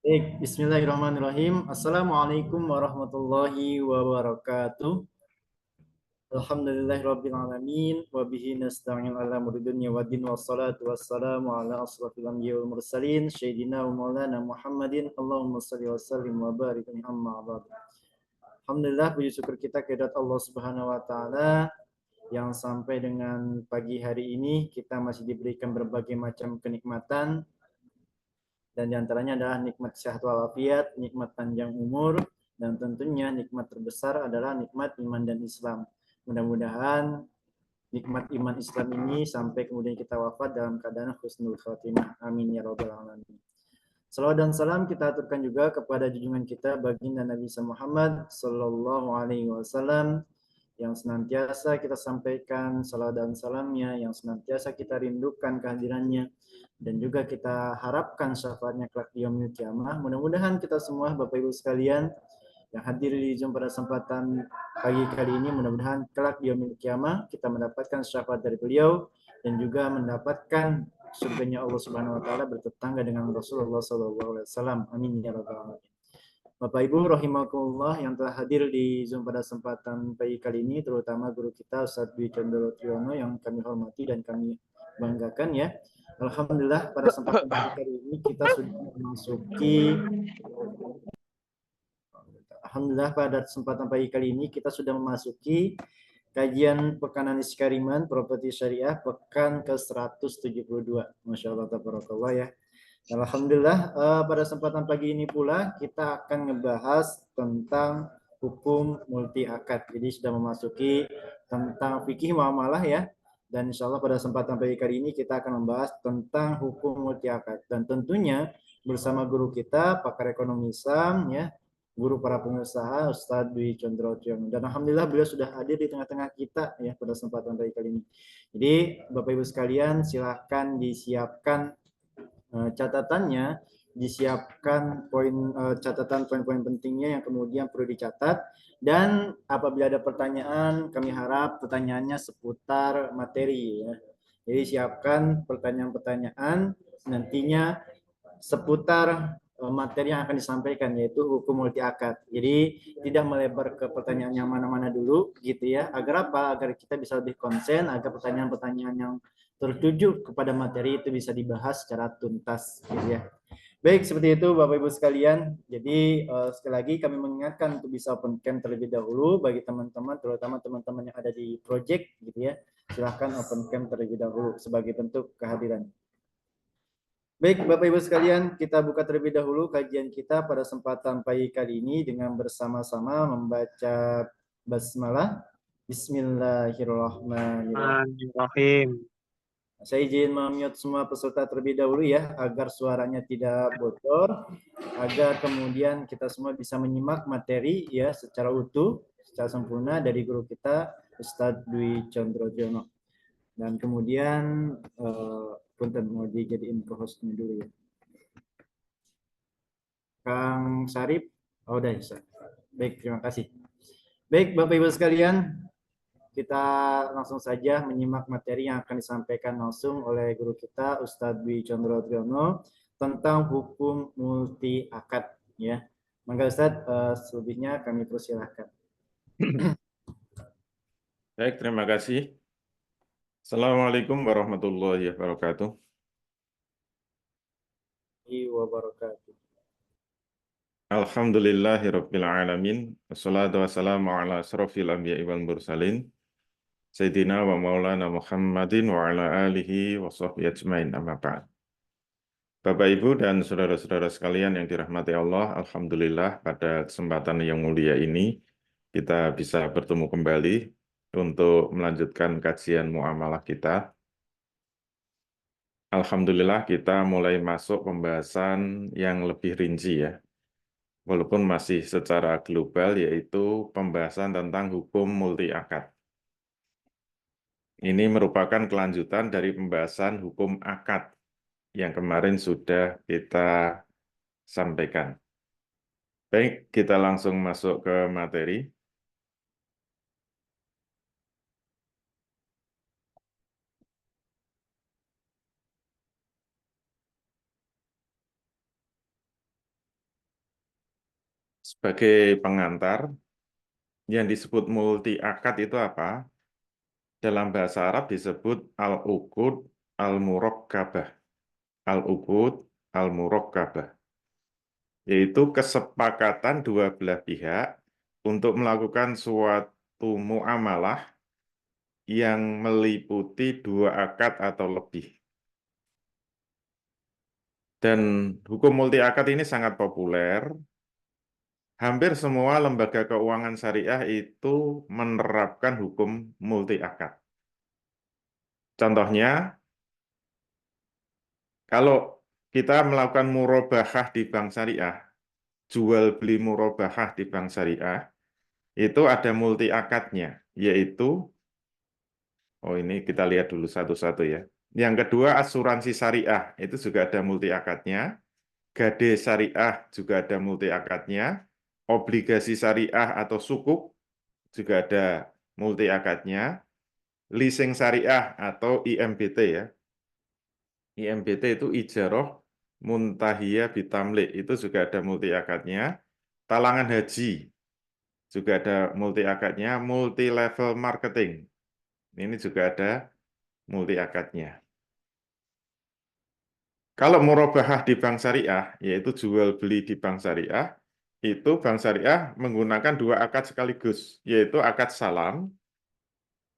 Baik, Bismillahirrahmanirrahim. Assalamualaikum warahmatullahi wabarakatuh. Alhamdulillahirrabbilalamin. Wabihi nasta'in ala muridunya wa din wassalatu wassalamu ala asrafil anbiya wal mursalin. Sayyidina wa maulana Muhammadin. Allahumma salli wa sallim wa barik amma ba'du. Alhamdulillah, puji syukur kita kehadirat Allah Subhanahu wa taala yang sampai dengan pagi hari ini kita masih diberikan berbagai macam kenikmatan, dan diantaranya adalah nikmat sehat walafiat, nikmat panjang umur, dan tentunya nikmat terbesar adalah nikmat iman dan Islam. Mudah-mudahan nikmat iman Islam ini sampai kemudian kita wafat dalam keadaan husnul khatimah. Amin ya rabbal alamin. Salawat dan salam kita aturkan juga kepada junjungan kita baginda Nabi Muhammad sallallahu alaihi wasallam yang senantiasa kita sampaikan salam dan salamnya, yang senantiasa kita rindukan kehadirannya, dan juga kita harapkan syafaatnya kelak di yaumil kiamah. Mudah-mudahan kita semua Bapak Ibu sekalian yang hadir di Zoom pada kesempatan pagi kali ini, mudah-mudahan kelak di yaumil kiamah kita mendapatkan syafaat dari beliau dan juga mendapatkan surganya Allah Subhanahu wa taala bertetangga dengan Rasulullah sallallahu alaihi wasallam. Amin ya rabbal alamin. Bapak Ibu rahimakumullah yang telah hadir di Zoom pada kesempatan pagi kali ini, terutama guru kita Ustadz Dwi Condoro Triyono yang kami hormati dan kami banggakan ya. Alhamdulillah pada kesempatan pagi kali ini kita sudah memasuki Alhamdulillah pada kesempatan pagi kali ini kita sudah memasuki kajian Pekan Anis Kariman Properti Syariah pekan ke-172. Masya Allah, tabarakallah ya. Alhamdulillah pada kesempatan pagi ini pula kita akan ngebahas tentang hukum multi akad. Jadi sudah memasuki tentang fikih muamalah ya. Dan insya Allah pada kesempatan pagi kali ini kita akan membahas tentang hukum multi akad. Dan tentunya bersama guru kita, pakar ekonomi Islam ya, guru para pengusaha Ustadz Dwi Condro Tiono. Dan alhamdulillah beliau sudah hadir di tengah-tengah kita ya pada kesempatan pagi kali ini. Jadi Bapak Ibu sekalian silahkan disiapkan catatannya, disiapkan catatan poin-poin pentingnya yang kemudian perlu dicatat, dan apabila ada pertanyaan kami harap pertanyaannya seputar materi ya. Jadi siapkan pertanyaan-pertanyaan nantinya seputar materi yang akan disampaikan, yaitu hukum multi akad. Jadi tidak melebar ke pertanyaan yang mana-mana dulu gitu ya. Agar apa? Agar kita bisa lebih konsen, agar pertanyaan-pertanyaan yang tertuju kepada materi itu bisa dibahas secara tuntas gitu ya. Baik, seperti itu Bapak Ibu sekalian. Jadi sekali lagi kami mengingatkan untuk bisa open cam terlebih dahulu bagi teman-teman, terutama teman-teman yang ada di project gitu ya. Silahkan open cam terlebih dahulu sebagai bentuk kehadiran. Baik, Bapak Ibu sekalian, kita buka terlebih dahulu kajian kita pada kesempatan pagi kali ini dengan bersama-sama membaca basmalah. Bismillahirrahmanirrahim. Saya izin memute semua peserta terlebih dahulu ya, agar suaranya tidak bocor, agar kemudian kita semua bisa menyimak materi ya secara utuh, secara sempurna dari guru kita Ustadz Dwi Condrojono. Dan kemudian punten mau dijadiin co-hostnya dulu ya. Kang Sarip, oh udah bisa. Baik, terima kasih. Baik, Bapak Ibu sekalian, kita langsung saja menyimak materi yang akan disampaikan langsung oleh guru kita Ustadz Dwi Condro Triyono tentang hukum multi akad ya. Maka Ustadz, selebihnya kami persilahkan. Baik, terima kasih. Assalamualaikum warahmatullahi wabarakatuh. Wabarakatuh. Alhamdulillahirabbil alamin. Wassalatu wassalamu ala asrofil anbiya'i wal mursalin. Sayyidina wa maulana Muhammadin wa ala alihi wa sahbihi ajmain amma ba'd. Bapak Ibu dan saudara-saudara sekalian yang dirahmati Allah, alhamdulillah pada kesempatan yang mulia ini kita bisa bertemu kembali untuk melanjutkan kajian muamalah kita. Alhamdulillah kita mulai masuk pembahasan yang lebih rinci ya. Walaupun masih secara global yaitu pembahasan tentang hukum multi akad. Ini merupakan kelanjutan dari pembahasan hukum akad yang kemarin sudah kita sampaikan. Baik, kita langsung masuk ke materi. sebagai pengantar, yang disebut multi akad itu apa? Dalam bahasa Arab disebut al-uqud al-murakkabah. Al-uqud al-murakkabah. Yaitu kesepakatan dua belah pihak untuk melakukan suatu muamalah yang meliputi dua akad atau lebih. Dan hukum multi akad ini sangat populer. Hampir semua lembaga keuangan syariah itu menerapkan hukum multi akad. Contohnya, kalau kita melakukan murabahah di bank syariah, jual beli murabahah di bank syariah, itu ada multi akadnya, yaitu, oh ini kita lihat dulu satu-satu ya. Yang kedua, asuransi syariah, itu juga ada multi akadnya. Gade syariah juga ada multi akadnya. Obligasi syariah atau sukuk juga ada multi akadnya. Leasing syariah atau IMBT ya. IMBT itu ijaroh muntahiyah bitamlik, itu juga ada multi akadnya. Talangan haji juga ada multi akadnya. Multi level marketing, ini juga ada multi akadnya. Kalau murabahah di bank syariah, yaitu jual beli di bank syariah, itu bank syariah menggunakan dua akad sekaligus, yaitu akad salam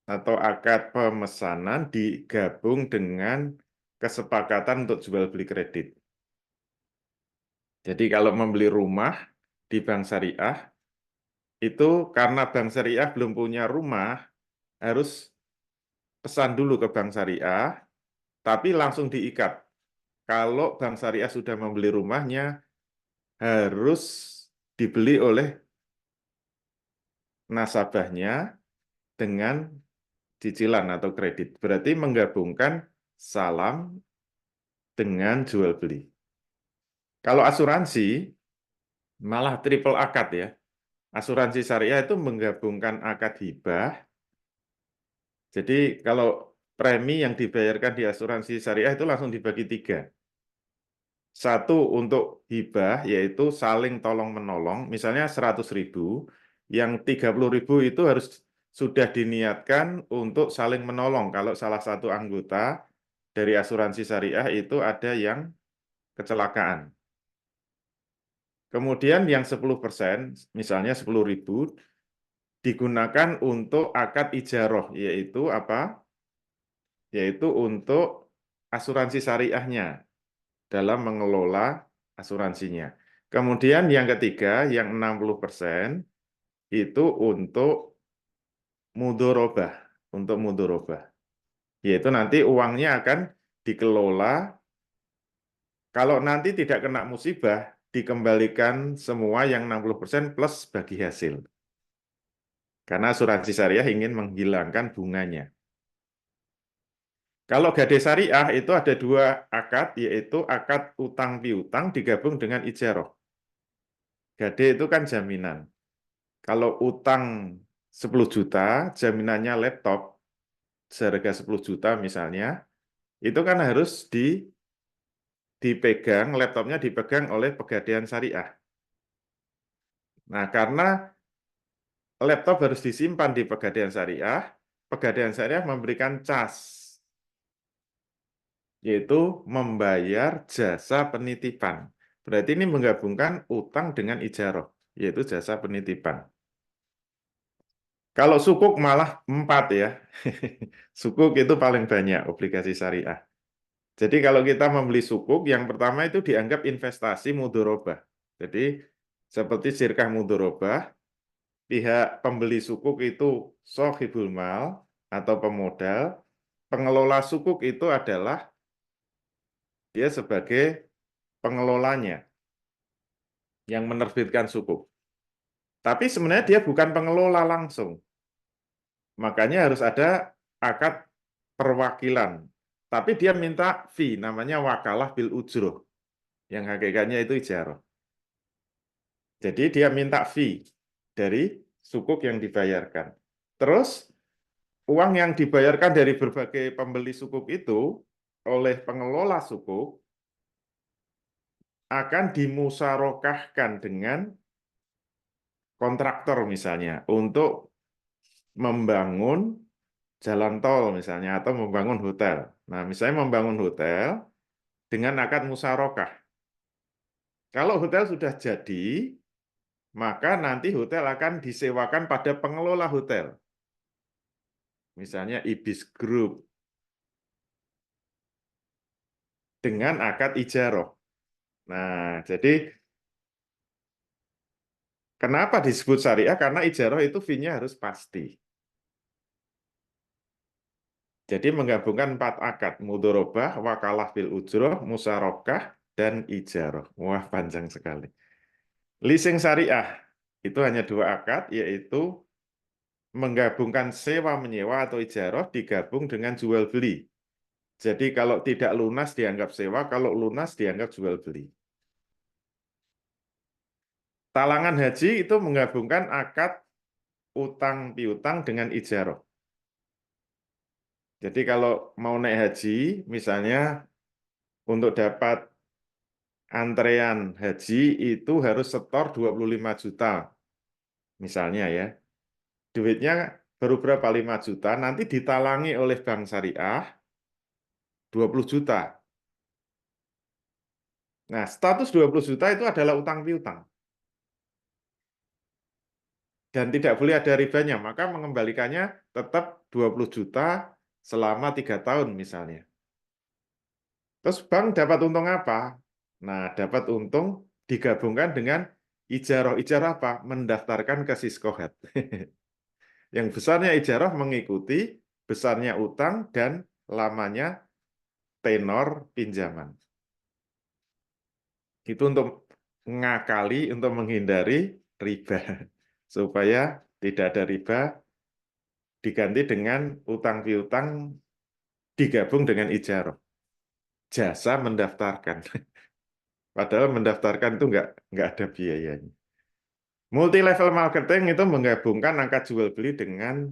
atau akad pemesanan digabung dengan kesepakatan untuk jual beli kredit. Jadi kalau membeli rumah di bank syariah, itu karena bank syariah belum punya rumah, harus pesan dulu ke bank syariah, tapi langsung diikat. Kalau bank syariah sudah membeli rumahnya, harus dibeli oleh nasabahnya dengan cicilan atau kredit. Berarti menggabungkan salam dengan jual beli. Kalau asuransi, malah triple akad ya. Asuransi syariah itu menggabungkan akad hibah. Jadi kalau premi yang dibayarkan di asuransi syariah itu langsung dibagi tiga. Satu untuk hibah, yaitu saling tolong-menolong, misalnya 100.000, yang 30.000 itu harus sudah diniatkan untuk saling menolong. Kalau salah satu anggota dari asuransi syariah itu ada yang kecelakaan. Kemudian yang 10%, misalnya 10.000, digunakan untuk akad ijaroh, yaitu apa? Yaitu untuk asuransi syariahnya dalam mengelola asuransinya. Kemudian yang ketiga, yang 60% itu untuk mudorobah, yaitu nanti uangnya akan dikelola, kalau nanti tidak kena musibah, dikembalikan semua yang 60% plus bagi hasil. Karena asuransi syariah ingin menghilangkan bunganya. Kalau gade syariah itu ada dua akad, yaitu akad utang piutang digabung dengan ijaroh. Gade itu kan jaminan. Kalau utang 10 juta, jaminannya laptop, seharga 10 juta misalnya, itu kan harus dipegang, laptopnya dipegang oleh Pegadaian Syariah. Nah, karena laptop harus disimpan di Pegadaian Syariah memberikan cas, yaitu membayar jasa penitipan. Berarti ini menggabungkan utang dengan ijaroh, yaitu jasa penitipan. Kalau sukuk malah 4 ya. Sukuk itu paling banyak obligasi syariah. Jadi kalau kita membeli sukuk, yang pertama itu dianggap investasi mudorobah. Jadi seperti sirkah mudorobah, pihak pembeli sukuk itu sohibul mal atau pemodal, pengelola sukuk itu adalah dia sebagai pengelolanya yang menerbitkan sukuk. Tapi sebenarnya dia bukan pengelola langsung. Makanya harus ada akad perwakilan. Tapi dia minta fee, namanya wakalah bil ujroh. Yang hakikatnya itu ijarah. Jadi dia minta fee dari sukuk yang dibayarkan. Terus uang yang dibayarkan dari berbagai pembeli sukuk itu oleh pengelola sukuk akan dimusarokahkan dengan kontraktor misalnya untuk membangun jalan tol misalnya atau membangun hotel. Nah, misalnya membangun hotel dengan akad musyarakah. Kalau hotel sudah jadi, maka nanti hotel akan disewakan pada pengelola hotel. Misalnya Ibis Group dengan akad ijaroh. Nah, jadi kenapa disebut syariah? Karena ijaroh itu fee-nya harus pasti. Jadi menggabungkan 4 akad, mudorobah, wakalah bil ujroh, musyarakah, dan ijaroh. Wah, panjang sekali. Leasing syariah, itu hanya 2 akad, yaitu menggabungkan sewa-menyewa atau ijaroh digabung dengan jual-beli. Jadi kalau tidak lunas dianggap sewa, kalau lunas dianggap jual-beli. Talangan haji itu menggabungkan akad utang piutang dengan ijaroh. Jadi kalau mau naik haji, misalnya untuk dapat antrean haji itu harus setor 25 juta. Misalnya ya. Duitnya baru berapa 5 juta, nanti ditalangi oleh bank syariah 20 juta. Nah, status 20 juta itu adalah utang piutang. Dan tidak boleh ada ribanya, maka mengembalikannya tetap 20 juta selama 3 tahun misalnya. Terus bank dapat untung apa? Nah, dapat untung digabungkan dengan ijarah. Ijarah apa? Mendaftarkan ke Siskohat. Yang besarnya ijarah mengikuti besarnya utang dan lamanya tenor pinjaman. Itu untuk ngakali, untuk menghindari riba. Supaya tidak ada riba, diganti dengan utang piutang digabung dengan ijarah. Jasa mendaftarkan. Padahal mendaftarkan itu nggak ada biayanya. Multi level marketing itu menggabungkan angka jual beli dengan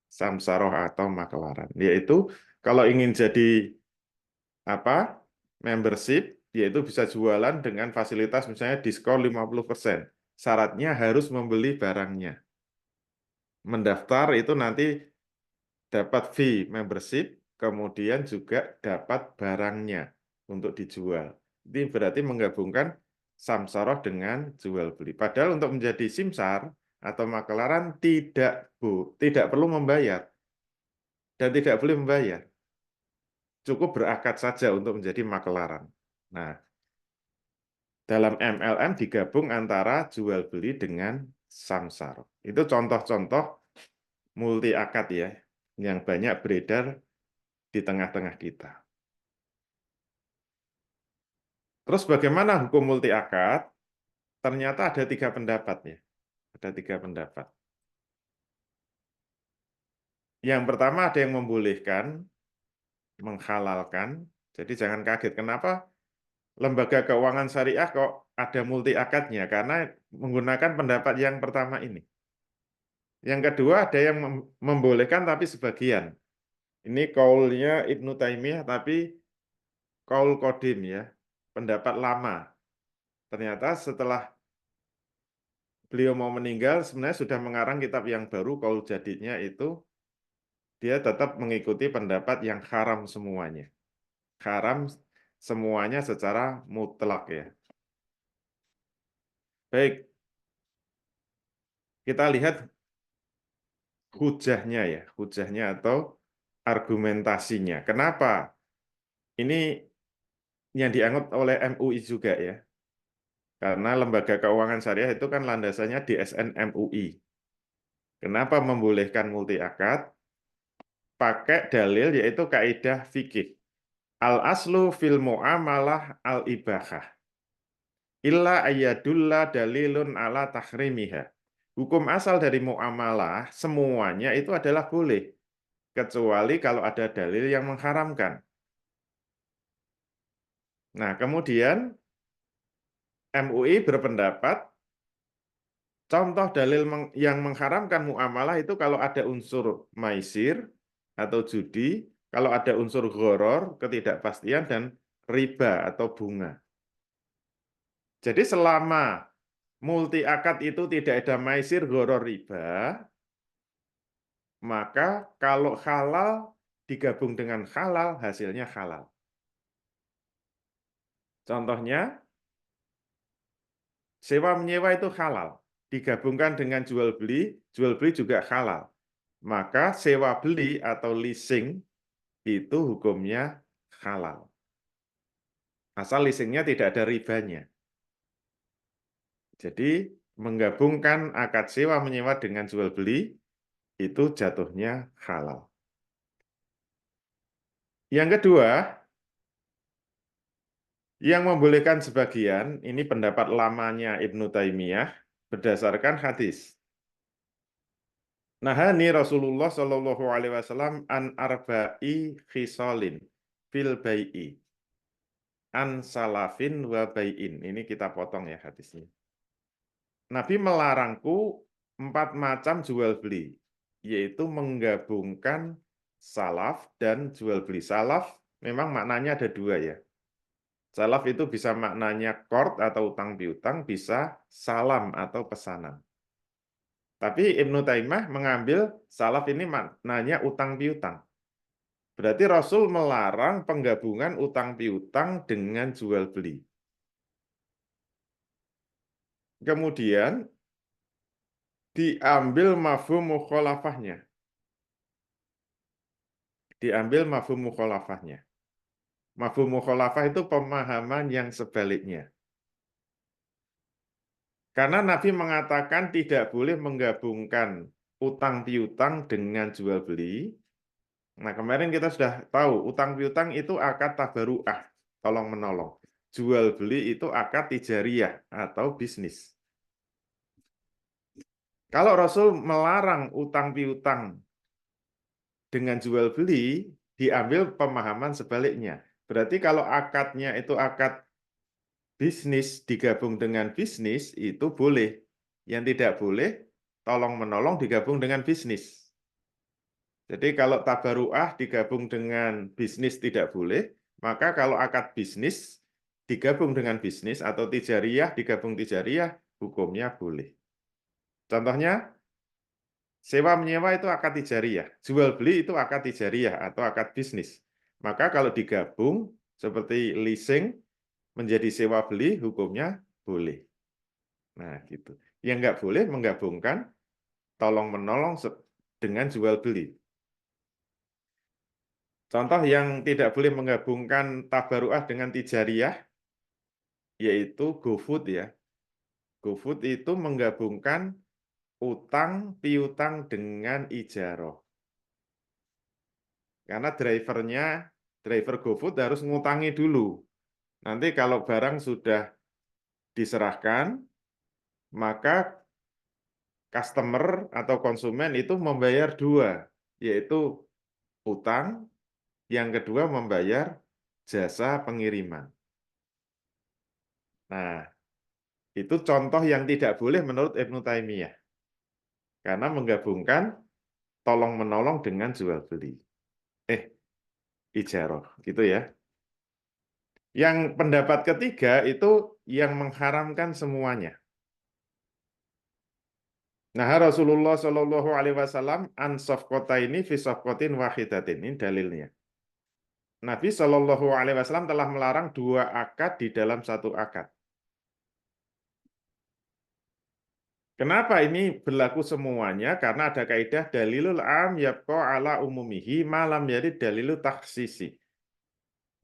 samsaroh atau makelaran. Yaitu kalau ingin jadi membership, yaitu bisa jualan dengan fasilitas misalnya diskon 50%. Syaratnya harus membeli barangnya. Mendaftar itu nanti dapat fee membership, kemudian juga dapat barangnya untuk dijual. Ini berarti menggabungkan samsaroh dengan jual beli. Padahal untuk menjadi simsar atau makelaran tidak perlu membayar dan tidak boleh membayar. Cukup berakad saja untuk menjadi makelaran. Nah, dalam MLM digabung antara jual beli dengan samsar. Itu contoh-contoh multi akad ya, yang banyak beredar di tengah-tengah kita. Terus bagaimana hukum multi akad? Ternyata ada 3 pendapat ya. Ada 3 pendapat. Yang pertama ada yang membolehkan, menghalalkan. Jadi jangan kaget kenapa lembaga keuangan syariah kok ada multi akadnya, karena menggunakan pendapat yang pertama ini. Yang kedua ada yang membolehkan tapi sebagian. Ini kaulnya Ibnu Taimiyah tapi kaul kodim ya, pendapat lama. Ternyata setelah beliau mau meninggal sebenarnya sudah mengarang kitab yang baru, kaul jadidnya itu dia tetap mengikuti pendapat yang haram semuanya. Haram semuanya secara mutlak ya. Baik, kita lihat hujahnya ya, hujahnya atau argumentasinya. Kenapa? Ini yang dianggap oleh MUI juga ya. Karena lembaga keuangan syariah itu kan landasannya DSN MUI. Kenapa membolehkan multi akad? Pakai dalil yaitu kaidah fikih. Al-aslu fil mu'amalah al-ibahah. Illa ayadulla dalilun ala tahrimiha. Hukum asal dari muamalah semuanya itu adalah boleh. Kecuali kalau ada dalil yang mengharamkan. Nah, kemudian MUI berpendapat contoh dalil yang mengharamkan muamalah itu kalau ada unsur maisir atau judi, kalau ada unsur gharar, ketidakpastian, dan riba atau bunga. Jadi selama multi akad itu tidak ada maisir, gharar, riba, maka kalau halal digabung dengan halal, hasilnya halal. Contohnya, sewa menyewa itu halal, digabungkan dengan jual beli juga halal. Maka sewa beli atau leasing itu hukumnya halal. Asal leasingnya tidak ada ribanya. Jadi menggabungkan akad sewa menyewa dengan jual beli itu jatuhnya halal. Yang kedua, yang membolehkan sebagian, ini pendapat lamanya Ibnu Taimiyah berdasarkan hadis. Nahani Rasulullah Shallallahu Alaihi Wasallam an arba'i khisalin fil bai'i an salafin wa bai'in. Ini kita potong ya hadisnya. Nabi melarangku 4 macam jual beli, yaitu menggabungkan salaf dan jual beli. Salaf memang maknanya ada 2 ya. Salaf itu bisa maknanya qard atau utang piutang, bisa salam atau pesanan. Tapi Ibnu Taimiyah mengambil salaf ini maknanya utang piutang. Berarti Rasul melarang penggabungan utang piutang dengan jual beli. Kemudian diambil mafhum mukhalafahnya. Mafhum mukhalafah itu pemahaman yang sebaliknya. Karena Nabi mengatakan tidak boleh menggabungkan utang piutang dengan jual beli. Nah, kemarin kita sudah tahu utang piutang itu akad tabaru'ah, tolong menolong. Jual beli itu akad tijariyah atau bisnis. Kalau Rasul melarang utang piutang dengan jual beli, diambil pemahaman sebaliknya. Berarti kalau akadnya itu akad bisnis digabung dengan bisnis itu boleh. Yang tidak boleh tolong menolong digabung dengan bisnis. Jadi kalau tabaru'ah digabung dengan bisnis tidak boleh, maka kalau akad bisnis digabung dengan bisnis atau tijariyah digabung tijariyah hukumnya boleh. Contohnya sewa menyewa itu akad tijariyah, jual beli itu akad tijariyah atau akad bisnis. Maka kalau digabung seperti leasing menjadi sewa beli hukumnya boleh. Nah, gitu. Yang nggak boleh menggabungkan tolong menolong dengan jual beli. Contoh yang tidak boleh menggabungkan tabaru'ah dengan tijariyah yaitu GoFood ya. GoFood itu menggabungkan utang piutang dengan ijaroh. Karena driver GoFood harus ngutangi dulu. Nanti kalau barang sudah diserahkan, maka customer atau konsumen itu membayar 2, yaitu utang, yang kedua membayar jasa pengiriman. Nah, itu contoh yang tidak boleh menurut Ibnu Taimiyah. Karena menggabungkan tolong-menolong dengan jual beli. Ijaroh, gitu ya. Yang pendapat ketiga itu yang mengharamkan semuanya. Nah, Rasulullah Shallallahu Alaihi Wasallam an safqataini fi safqatin wahidatin, ini dalilnya. Nabi Shallallahu Alaihi Wasallam telah melarang 2 akad di dalam 1 akad. Kenapa ini berlaku semuanya? Karena ada kaidah dalilul am yabqa ala umumihi malam yarid dalilul takhsisi.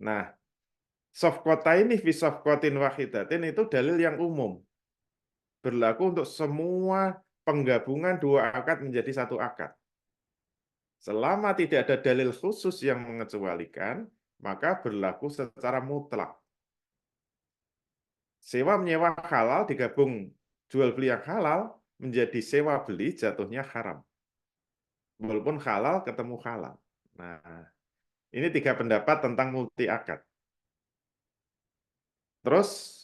Nah, safqataini fi safqatin wahidatin itu dalil yang umum. Berlaku untuk semua penggabungan 2 akad menjadi 1 akad. Selama tidak ada dalil khusus yang mengecualikan, maka berlaku secara mutlak. Sewa menyewa halal digabung jual beli yang halal menjadi sewa beli jatuhnya haram. Walaupun halal ketemu halal. Nah, ini 3 pendapat tentang multi akad. Terus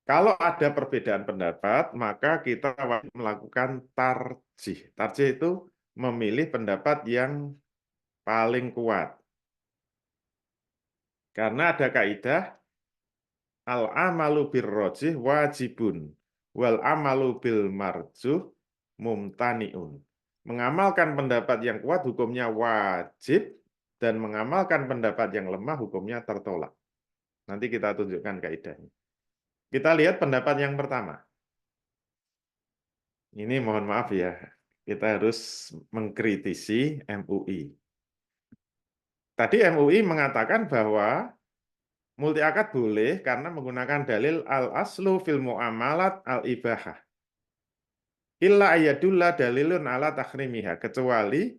kalau ada perbedaan pendapat, maka kita wajib melakukan tarjih. Tarjih itu memilih pendapat yang paling kuat. Karena ada kaidah al-amalu birrajih wajibun wal amalu bil marjuh mumtaniun. Mengamalkan pendapat yang kuat hukumnya wajib, dan mengamalkan pendapat yang lemah hukumnya tertolak. Nanti kita tunjukkan kaidahnya. Kita lihat pendapat yang pertama. Ini mohon maaf ya, kita harus mengkritisi MUI. Tadi MUI mengatakan bahwa multi akad boleh karena menggunakan dalil al-aslu fil muamalat al-ibahah. Illa ayadulla dalilun ala tahrimiha, kecuali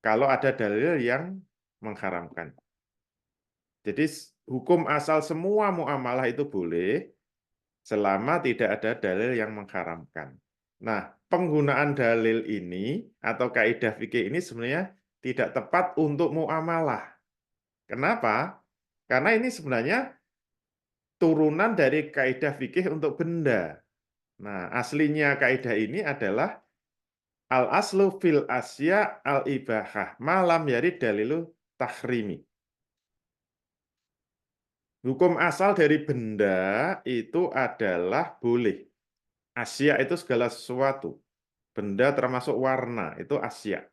kalau ada dalil yang mengharamkan. Jadi hukum asal semua muamalah itu boleh selama tidak ada dalil yang mengharamkan. Nah, penggunaan dalil ini atau kaidah fikih ini sebenarnya tidak tepat untuk muamalah. Kenapa? Karena ini sebenarnya turunan dari kaidah fikih untuk benda. Nah, aslinya kaidah ini adalah al-aslu fil asya al-ibahah malam yarid dalilu tahrimi. Hukum asal dari benda itu adalah boleh. Asya itu segala sesuatu. Benda termasuk warna, itu asya.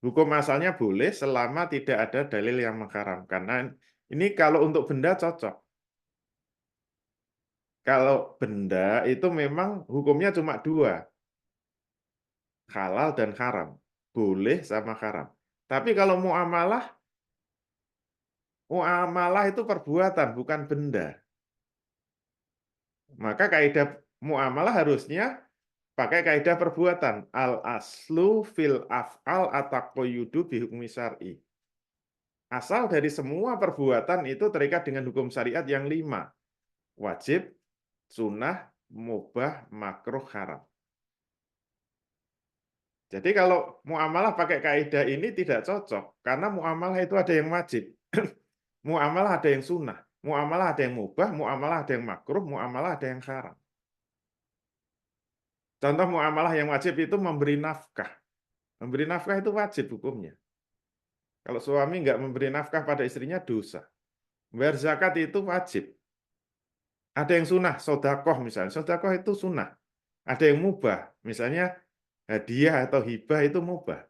Hukum asalnya boleh selama tidak ada dalil yang mengharamkan. Nah, ini kalau untuk benda cocok. Kalau benda itu memang hukumnya cuma dua, halal dan haram. Boleh sama haram. Tapi kalau muamalah itu perbuatan, bukan benda. Maka kaidah muamalah harusnya pakai kaidah perbuatan. Al aslu fil af'al ataqayyudu bi hukmi syar'i. Asal dari semua perbuatan itu terikat dengan hukum syariat yang 5. Wajib, sunnah, mubah, makruh, haram. Jadi kalau muamalah pakai kaidah ini tidak cocok, karena muamalah itu ada yang wajib, muamalah ada yang sunnah, muamalah ada yang mubah, muamalah ada yang makruh, muamalah ada yang haram. Contoh muamalah yang wajib itu memberi nafkah. Memberi nafkah itu wajib hukumnya. Kalau suami nggak memberi nafkah pada istrinya dosa. Bayar zakat itu wajib. Ada yang sunnah, sodakoh misalnya. Sodakoh itu sunnah. Ada yang mubah, misalnya hadiah atau hibah itu mubah.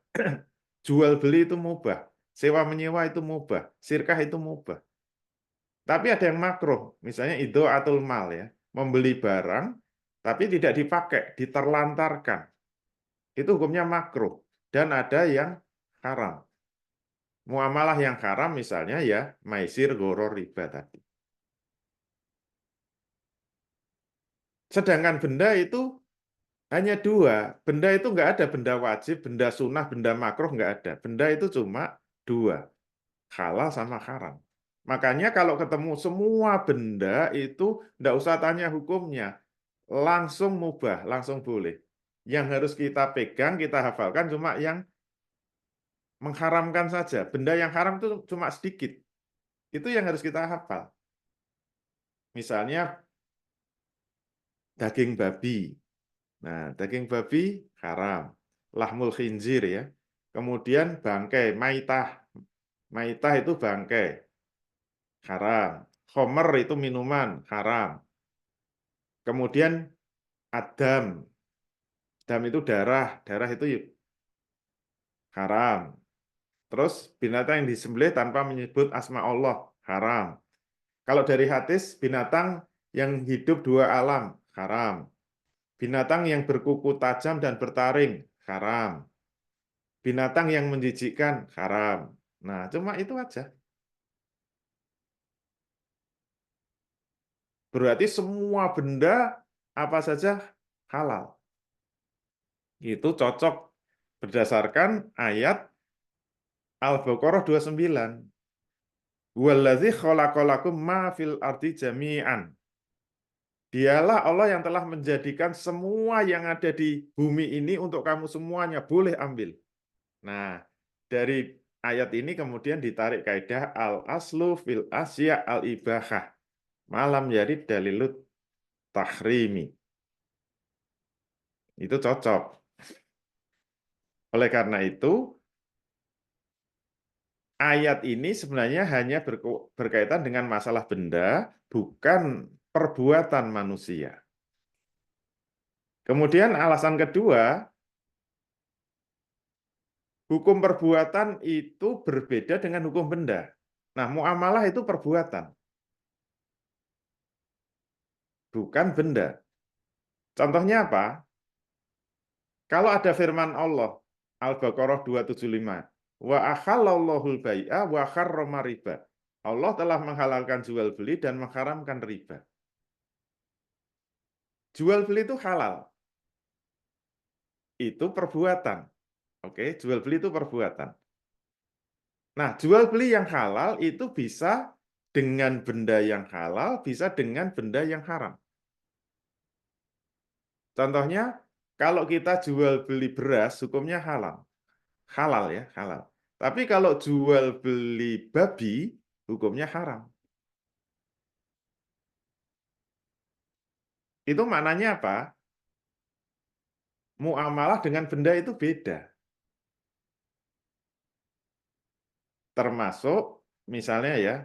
Jual beli itu mubah. Sewa menyewa itu mubah. Sirkah itu mubah. Tapi ada yang makruh, misalnya idho'atul mal ya, membeli barang tapi tidak dipakai, diterlantarkan. Itu hukumnya makruh. Dan ada yang haram. Muamalah yang haram misalnya ya maisir, gharar, riba tadi. Sedangkan benda itu hanya dua. Benda itu nggak ada benda wajib, benda sunnah, benda makruh nggak ada. Benda itu cuma dua, halal sama haram. Makanya kalau ketemu semua benda itu nggak usah tanya hukumnya, langsung mubah, langsung boleh. Yang harus kita pegang, kita hafalkan cuma yang mengharamkan saja. Benda yang haram itu cuma sedikit. Itu yang harus kita hafal. Misalnya daging babi. Nah, daging babi haram. Lahmul khinzir ya. Kemudian bangkai, maitah. Maitah itu bangkai. Haram. Khomer itu minuman, haram. Kemudian adam. Dam itu darah. Darah itu haram. Terus binatang yang disembelih tanpa menyebut asma Allah, haram. Kalau dari hadis, binatang yang hidup dua alam, haram. Binatang yang berkuku tajam dan bertaring, haram. Binatang yang menjijikkan, haram. Nah, cuma itu aja. Berarti semua benda apa saja halal. Itu cocok berdasarkan ayat Al-Baqarah 29. Wallazi khalaqalakum ma fil ardi jami'an. Dialah Allah yang telah menjadikan semua yang ada di bumi ini untuk kamu semuanya, boleh ambil. Nah, dari ayat ini kemudian ditarik kaidah al-aslu fil asya al-ibahah. Malam yarid dalilut tahrimi. Itu cocok. Oleh karena itu, ayat ini sebenarnya hanya berkaitan dengan masalah benda, bukan perbuatan manusia. Kemudian alasan kedua, hukum perbuatan itu berbeda dengan hukum benda. Nah, muamalah itu perbuatan, bukan benda. Contohnya apa? Kalau ada firman Allah, Al-Baqarah 275, wa akhallallahu al-bai'a wa harrama riba. Allah telah menghalalkan jual beli dan mengharamkan riba. Jual beli itu halal. Itu perbuatan. Oke, jual beli itu perbuatan. Nah, jual beli yang halal itu bisa dengan benda yang halal, bisa dengan benda yang haram. Contohnya, kalau kita jual beli beras, hukumnya halal. Halal ya, halal. Tapi kalau jual beli babi, hukumnya haram. Itu maknanya apa? Muamalah dengan benda itu beda. Termasuk misalnya ya,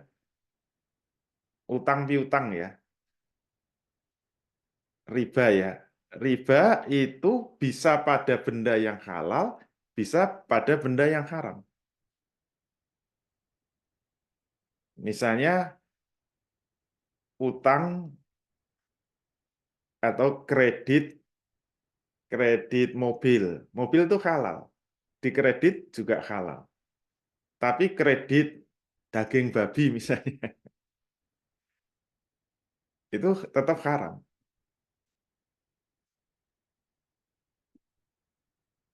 utang piutang ya, riba ya. Riba itu bisa pada benda yang halal, bisa pada benda yang haram. Misalnya utang atau kredit mobil. Mobil itu halal. Dikredit juga halal. Tapi kredit daging babi misalnya, itu tetap haram.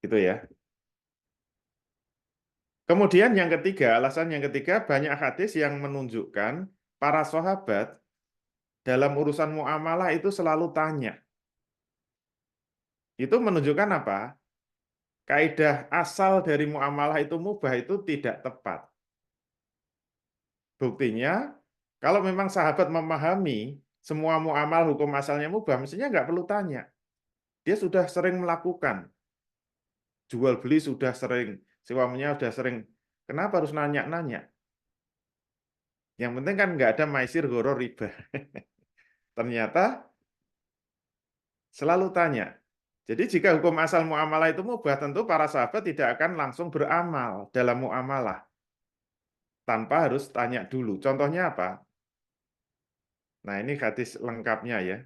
Gitu ya. Kemudian yang ketiga, alasan yang ketiga, banyak hadis yang menunjukkan para sahabat dalam urusan muamalah itu selalu tanya. Itu menunjukkan apa? Kaidah asal dari muamalah itu mubah itu tidak tepat. Buktinya, kalau memang sahabat memahami semua muamalah hukum asalnya mubah, mestinya nggak perlu tanya. Dia sudah sering melakukan. Jual beli sudah sering, sewa menyewa sudah sering. Kenapa harus nanya-nanya? Yang penting kan nggak ada maisir, goro, riba. Ternyata selalu tanya. Jadi jika hukum asal muamalah itu mubah, tentu para sahabat tidak akan langsung beramal dalam muamalah. Tanpa harus tanya dulu. Contohnya apa? Nah, ini hadis lengkapnya ya.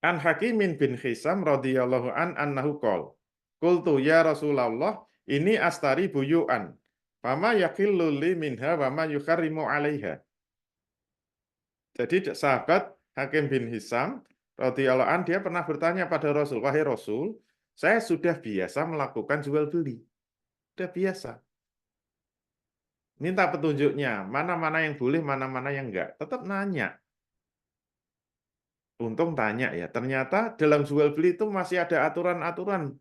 An Hakimin bin Hisam radhiyallahu annahu qol. Qultu ya Rasulullah, ini astari buyu'an. Fama yaqillu li minha wa ma yukharrimu 'alaiha. Jadi sahabat Hakim bin Hisam radhiyallahu an dia pernah bertanya pada Rasul, wahai Rasul, saya sudah biasa melakukan jual beli. Sudah biasa. Minta petunjuknya, mana-mana yang boleh, mana-mana yang enggak. Tetap nanya. Untung tanya ya, ternyata dalam jual beli itu masih ada aturan-aturan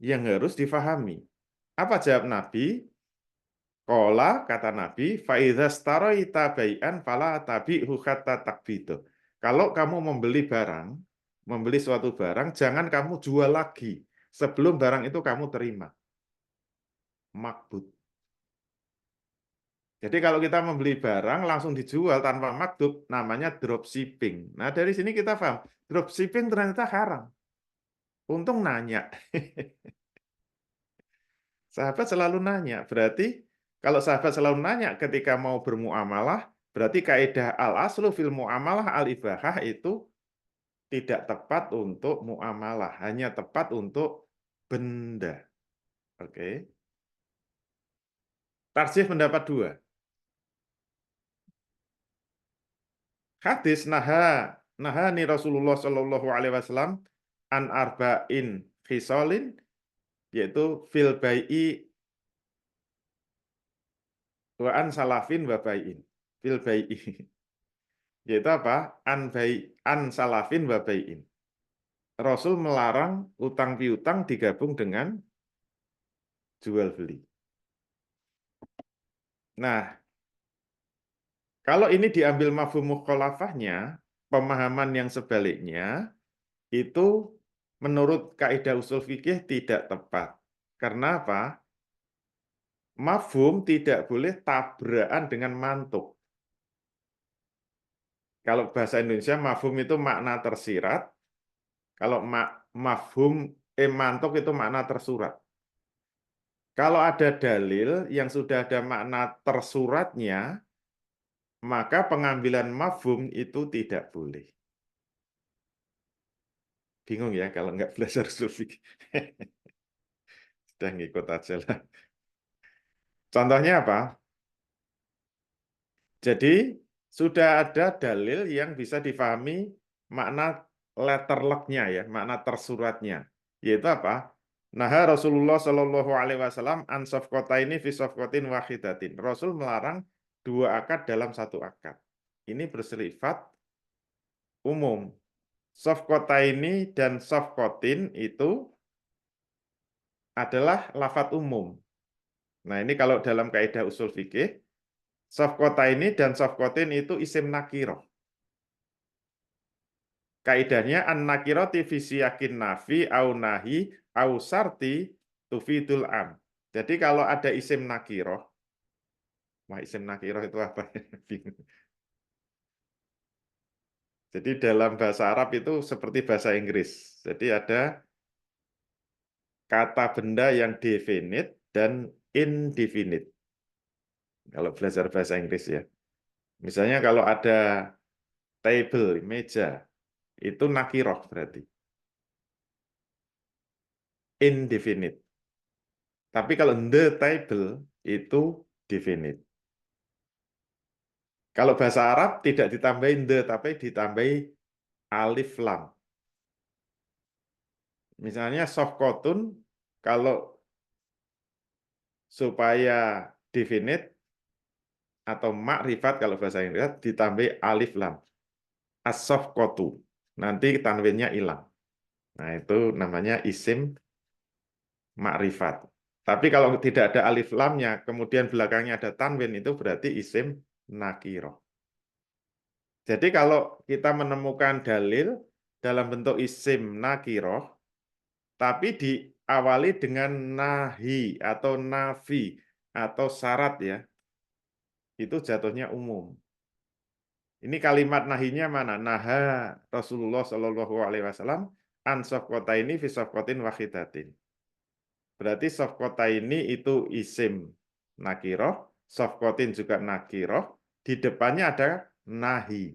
yang harus difahami. Apa jawab Nabi? Qala, kata Nabi, faidza staroita bai'an fala tabi'hu hatta takbidu. Kalau kamu membeli barang, membeli suatu barang, jangan kamu jual lagi sebelum barang itu kamu terima. Makbud. Jadi kalau kita membeli barang langsung dijual tanpa makbud, namanya dropshipping. Nah, dari sini kita paham, dropshipping ternyata haram. Untung nanya. Sahabat selalu nanya, berarti kalau sahabat selalu nanya ketika mau bermuamalah, berarti kaidah al-aslu fil muamalah al-ibahah itu tidak tepat untuk muamalah, hanya tepat untuk benda. Oke. Tarjih pendapat dua. Hadis nahani Rasulullah Shallallahu Alaihi Wasallam an arba'in khisalin, yaitu fil bai'i wa an salafin wa bai'in. Fil bai'i. Yaitu apa? An salafin wa bai'in. Rasul melarang utang piutang digabung dengan jual beli. Nah, kalau ini diambil mafhum mukhalafahnya, pemahaman yang sebaliknya itu menurut kaidah usul fikih tidak tepat. Karena apa? Mafhum tidak boleh tabrakan dengan mantuk. Kalau bahasa Indonesia mafhum itu makna tersirat, kalau mafhum mantuk itu makna tersurat. Kalau ada dalil yang sudah ada makna tersuratnya, maka pengambilan mafhum itu tidak boleh. Bingung ya kalau nggak belajar usul fikih. Sudah ngikut aja lah. Contohnya apa? Jadi sudah ada dalil yang bisa difahami makna letterlocknya ya, makna tersuratnya. Yaitu apa? Nah, Rasulullah Shallallahu Alaihi Wasallam an safqataini fi safqatin wahidatin. Rasul melarang dua akad dalam satu akad. Ini bersifat umum. Safqataini dan safqatin itu adalah lafadz umum. Nah, ini kalau dalam kaidah usul fikih, safqataini dan safqatin itu isim nakiroh. Kaidahnya an-nakirati fi siyakin nafi au nahi au sarti tufidul am. Jadi kalau ada isim nakiroh, wah isim nakiroh itu apa? Jadi dalam bahasa Arab itu seperti bahasa Inggris. Jadi ada kata benda yang definite dan indefinite. Kalau belajar bahasa Inggris ya. Misalnya kalau ada table, meja, itu nakiroh berarti. Indefinite. Tapi kalau the table itu definite. Kalau bahasa Arab tidak ditambahin the, tapi ditambahi alif lam. Misalnya sofkotun, kalau supaya definite atau makrifat kalau bahasa Inggris ditambahi alif lam. As-sofkotu. Nanti tanwinnya hilang. Nah itu namanya isim makrifat. Tapi kalau tidak ada alif lamnya, kemudian belakangnya ada tanwin, itu berarti isim nakiroh. Jadi kalau kita menemukan dalil dalam bentuk isim nakiroh, tapi diawali dengan nahi atau nafi atau syarat ya, itu jatuhnya umum. Ini kalimat nahinya mana? Naha Rasulullah Shallallahu Alaihi Wasallam an safqataini fi safqatin wahidatin. Berarti safqataini itu isim nakiroh, safqatin juga nakiroh, di depannya ada nahi.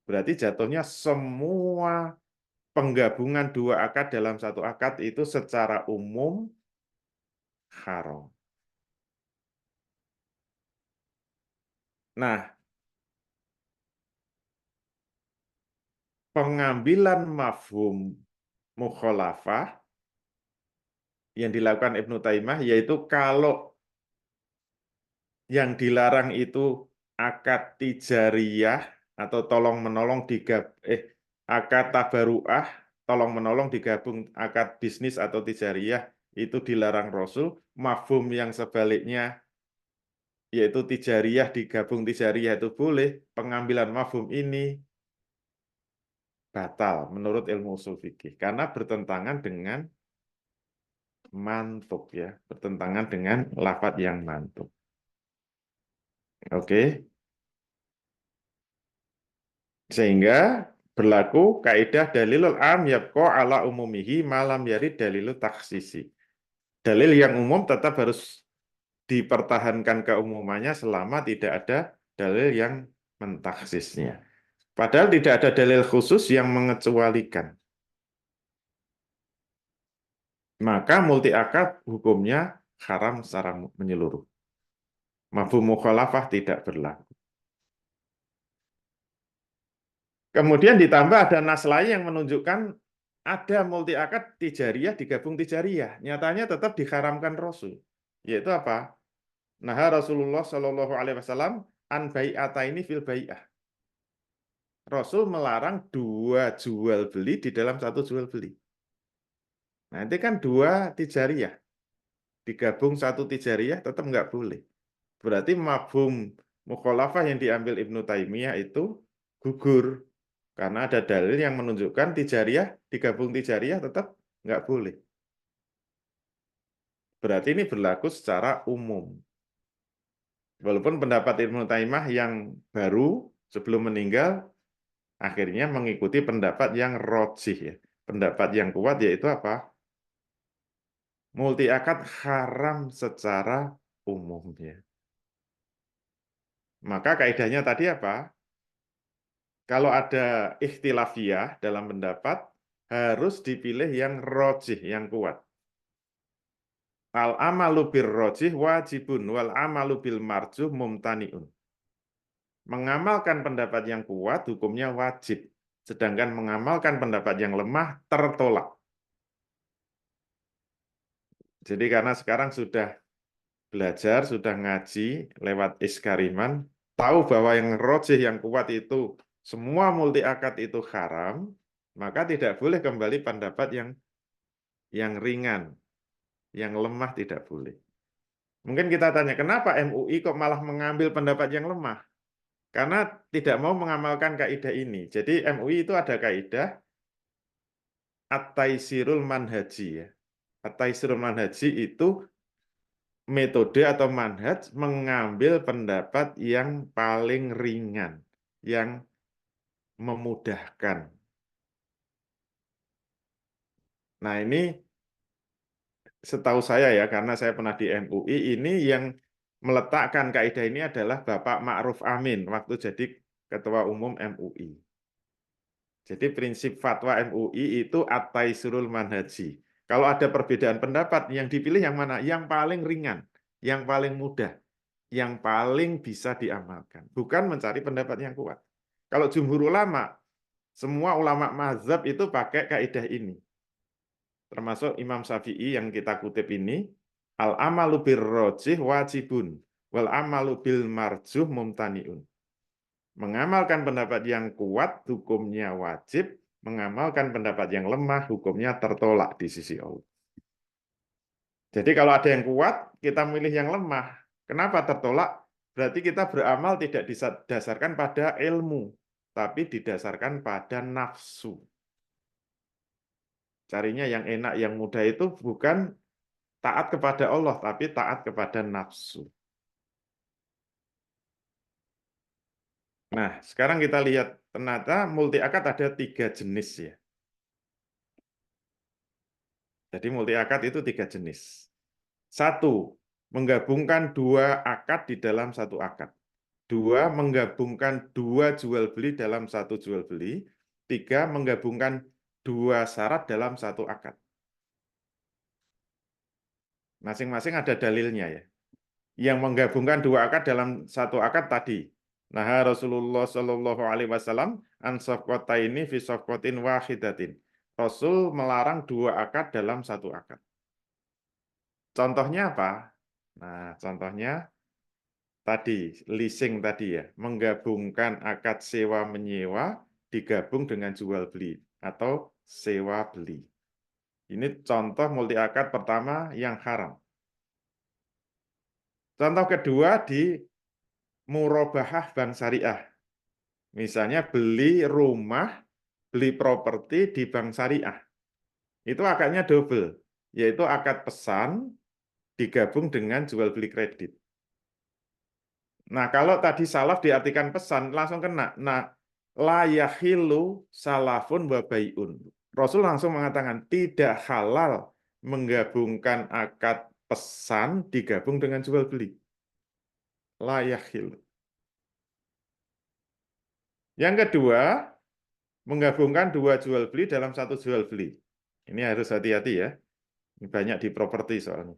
Berarti jatuhnya semua penggabungan dua akad dalam satu akad itu secara umum haram. Nah, pengambilan mafhum mukhalafah yang dilakukan Ibnu Taimiyah yaitu kalau yang dilarang itu akad tijariyah atau tolong-menolong akad tabaruah, tolong-menolong digabung akad bisnis atau tijariyah itu dilarang Rasul, mafhum yang sebaliknya yaitu tijariyah digabung tijariyah itu boleh, pengambilan mafhum ini batal menurut ilmu usul fikih karena bertentangan dengan mantuk ya, bertentangan dengan lafadz yang mantuk. Oke. Sehingga berlaku kaidah dalilul am yabqa ala umumihi malam yarid dalilul taksisi. Dalil yang umum tetap harus dipertahankan keumumannya selama tidak ada dalil yang mentaksisnya. Padahal tidak ada dalil khusus yang mengecualikan. Maka multi akad hukumnya haram secara menyeluruh. Mafhum mukhalafah tidak berlaku. Kemudian ditambah ada nas lain yang menunjukkan ada multi akad tijariyah digabung tijariyah. Nyatanya tetap diharamkan Rasul. Yaitu apa? Nah Rasulullah Shallallahu Alaihi Wasallam an bai'ataini fil bai'ah. Rasul melarang dua jual beli di dalam satu jual beli. Nah, itu kan dua tijariyah. Digabung satu tijariyah tetap nggak boleh. Berarti mafhum mukhalafah yang diambil Ibnu Taimiyah itu gugur. Karena ada dalil yang menunjukkan tijariyah, digabung tijariyah tetap nggak boleh. Berarti ini berlaku secara umum. Walaupun pendapat Ibnu Taimiyah yang baru sebelum meninggal Akhirnya mengikuti pendapat yang rojih ya. Pendapat yang kuat yaitu apa? Multi akad haram secara umum ya. Maka kaidahnya tadi apa? Kalau ada ikhtilafiyah dalam pendapat, harus dipilih yang rojih, yang kuat. Al-amalu bir rojih wajibun, wal amalu bil marjuh mumtaniun. Mengamalkan pendapat yang kuat, hukumnya wajib. Sedangkan mengamalkan pendapat yang lemah, tertolak. Jadi karena sekarang sudah belajar, sudah ngaji lewat iskariman, tahu bahwa yang rojih, yang kuat itu semua multi akad itu haram, maka tidak boleh kembali pendapat yang ringan, yang lemah tidak boleh. Mungkin kita tanya, kenapa MUI kok malah mengambil pendapat yang lemah? Karena tidak mau mengamalkan kaidah ini. Jadi MUI itu ada kaidah at-taisirul manhaji ya. At-taisirul manhaji itu metode atau manhaj mengambil pendapat yang paling ringan, yang memudahkan. Nah ini setahu saya ya, karena saya pernah di MUI, ini yang meletakkan kaidah ini adalah Bapak Ma'ruf Amin waktu jadi Ketua Umum MUI. Jadi prinsip fatwa MUI itu at-taisirul manhaji. Kalau ada perbedaan pendapat, yang dipilih yang mana? Yang paling ringan, yang paling mudah, yang paling bisa diamalkan. Bukan mencari pendapat yang kuat. Kalau jumhur ulama, semua ulama mazhab itu pakai kaidah ini. Termasuk Imam Syafi'i yang kita kutip ini, al-amalu birrojih wajibun, wal amalu bil marjuh mumtaniun. Mengamalkan pendapat yang kuat, hukumnya wajib. Mengamalkan pendapat yang lemah, hukumnya tertolak di sisi Allah. Jadi kalau ada yang kuat, kita milih yang lemah. Kenapa tertolak? Berarti kita beramal tidak didasarkan pada ilmu, tapi didasarkan pada nafsu. Carinya yang enak, yang mudah itu bukan taat kepada Allah, tapi taat kepada nafsu. Nah, sekarang kita lihat, ternyata multi akad ada 3 jenis ya. Jadi multi akad itu 3 jenis. 1, menggabungkan 2 akad di dalam 1 akad. 2, menggabungkan 2 jual beli dalam 1 jual beli. 3, menggabungkan 2 syarat dalam 1 akad. Masing-masing ada dalilnya ya. Yang menggabungkan 2 akad dalam 1 akad tadi. Nah, Rasulullah Shallallahu Alaihi Wasallam an safqataini fi safqatin wahidatin. Rasul melarang 2 akad dalam 1 akad. Contohnya apa? Nah, contohnya tadi, leasing tadi ya, menggabungkan akad sewa menyewa digabung dengan jual beli atau sewa beli. Ini contoh multi akad pertama yang haram. Contoh kedua di murabahah bank syariah. Misalnya beli rumah, beli properti di bank syariah. Itu akadnya double, yaitu akad pesan digabung dengan jual beli kredit. Nah, kalau tadi salaf diartikan pesan, langsung kena. Nah, la yahilu salafun wa bai'un. Rasul langsung mengatakan tidak halal menggabungkan akad pesan digabung dengan jual beli. La yahilu. Yang kedua, menggabungkan 2 jual beli dalam 1 jual beli. Ini harus hati-hati ya. Ini banyak di properti soalnya.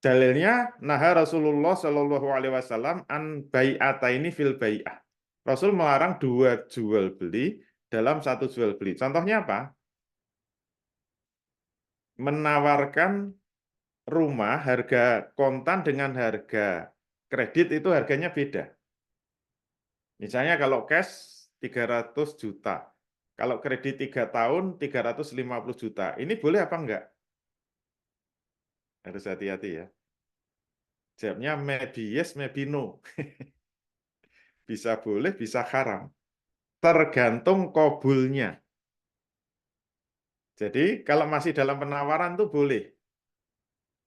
Dalilnya, naha Rasulullah Shallallahu Alaihi Wasallam an bai'ataini fil bai'ah. Rasul melarang 2 jual beli dalam 1 jual beli. Contohnya apa? Menawarkan rumah harga kontan dengan harga kredit itu harganya beda. Misalnya kalau cash 300 juta. Kalau kredit 3 tahun 350 juta. Ini boleh apa enggak? Harus hati-hati ya. Jawabnya maybe yes, maybe no. Bisa boleh, bisa haram. Tergantung kabulnya. Jadi kalau masih dalam penawaran tuh boleh.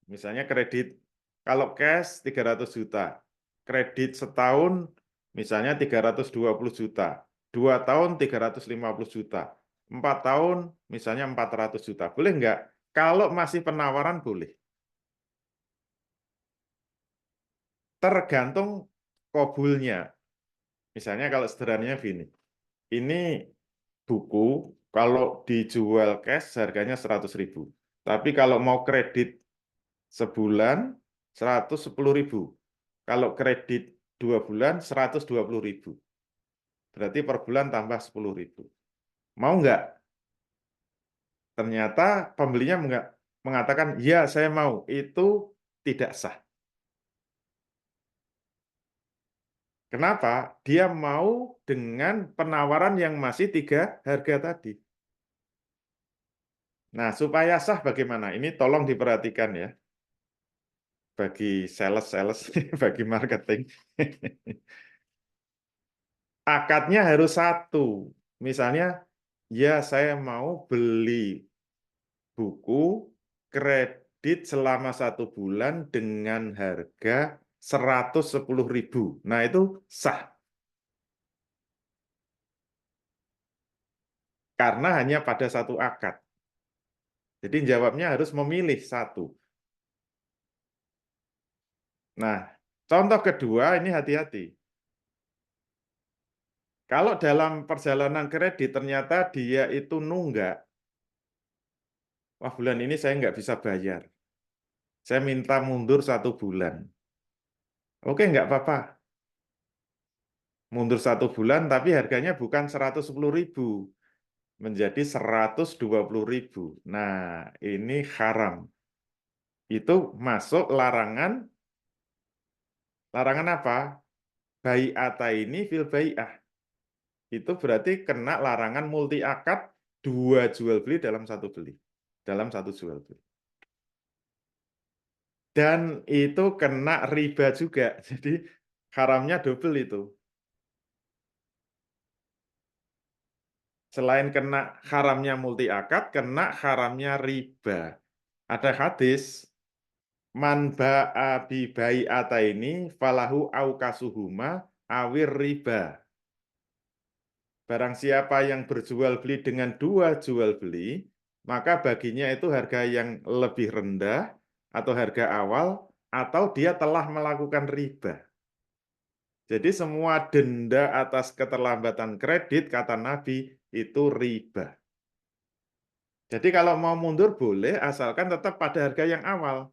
Misalnya kredit, kalau cash 300 juta. Kredit setahun misalnya 320 juta, 2 tahun 350 juta, 4 tahun misalnya 400 juta. Boleh nggak? Kalau masih penawaran boleh. Tergantung kobulnya. Misalnya kalau sederhananya gini, ini buku kalau dijual cash harganya 100.000. Tapi kalau mau kredit sebulan 110.000. Kalau kredit 2 bulan 120.000. Berarti per bulan tambah 10.000. Mau nggak? Ternyata pembelinya mengatakan, ya saya mau. Itu tidak sah. Kenapa? Dia mau dengan penawaran yang masih 3 harga tadi. Nah, supaya sah bagaimana? Ini tolong diperhatikan ya. Bagi sales-sales, bagi marketing. Akadnya harus satu. Misalnya, ya saya mau beli buku kredit selama 1 bulan dengan harga 110.000. Nah, itu sah. Karena hanya pada satu akad. Jadi jawabnya harus memilih satu. Nah, contoh kedua ini hati-hati. Kalau dalam perjalanan kredit ternyata dia itu nunggak, wah bulan ini saya nggak bisa bayar. Saya minta mundur 1 bulan. Oke, nggak apa-apa. Mundur 1 bulan, tapi harganya bukan 110.000, menjadi 120.000. Nah, ini haram. Itu masuk larangan apa? Bai'ataini fil bai'ah. Itu berarti kena larangan multi akad 2 jual beli dalam 1 beli. Dalam 1 jual beli. Dan itu kena riba juga. Jadi haramnya double itu. Selain kena haramnya multi akad, kena haramnya riba. Ada hadis, man ba'a bi bai'ataini falahu aukasuhuma awir riba. Barang siapa yang berjual beli dengan 2 jual beli, maka baginya itu harga yang lebih rendah atau harga awal, atau dia telah melakukan riba. Jadi semua denda atas keterlambatan kredit, kata Nabi, itu riba. Jadi kalau mau mundur boleh, asalkan tetap pada harga yang awal.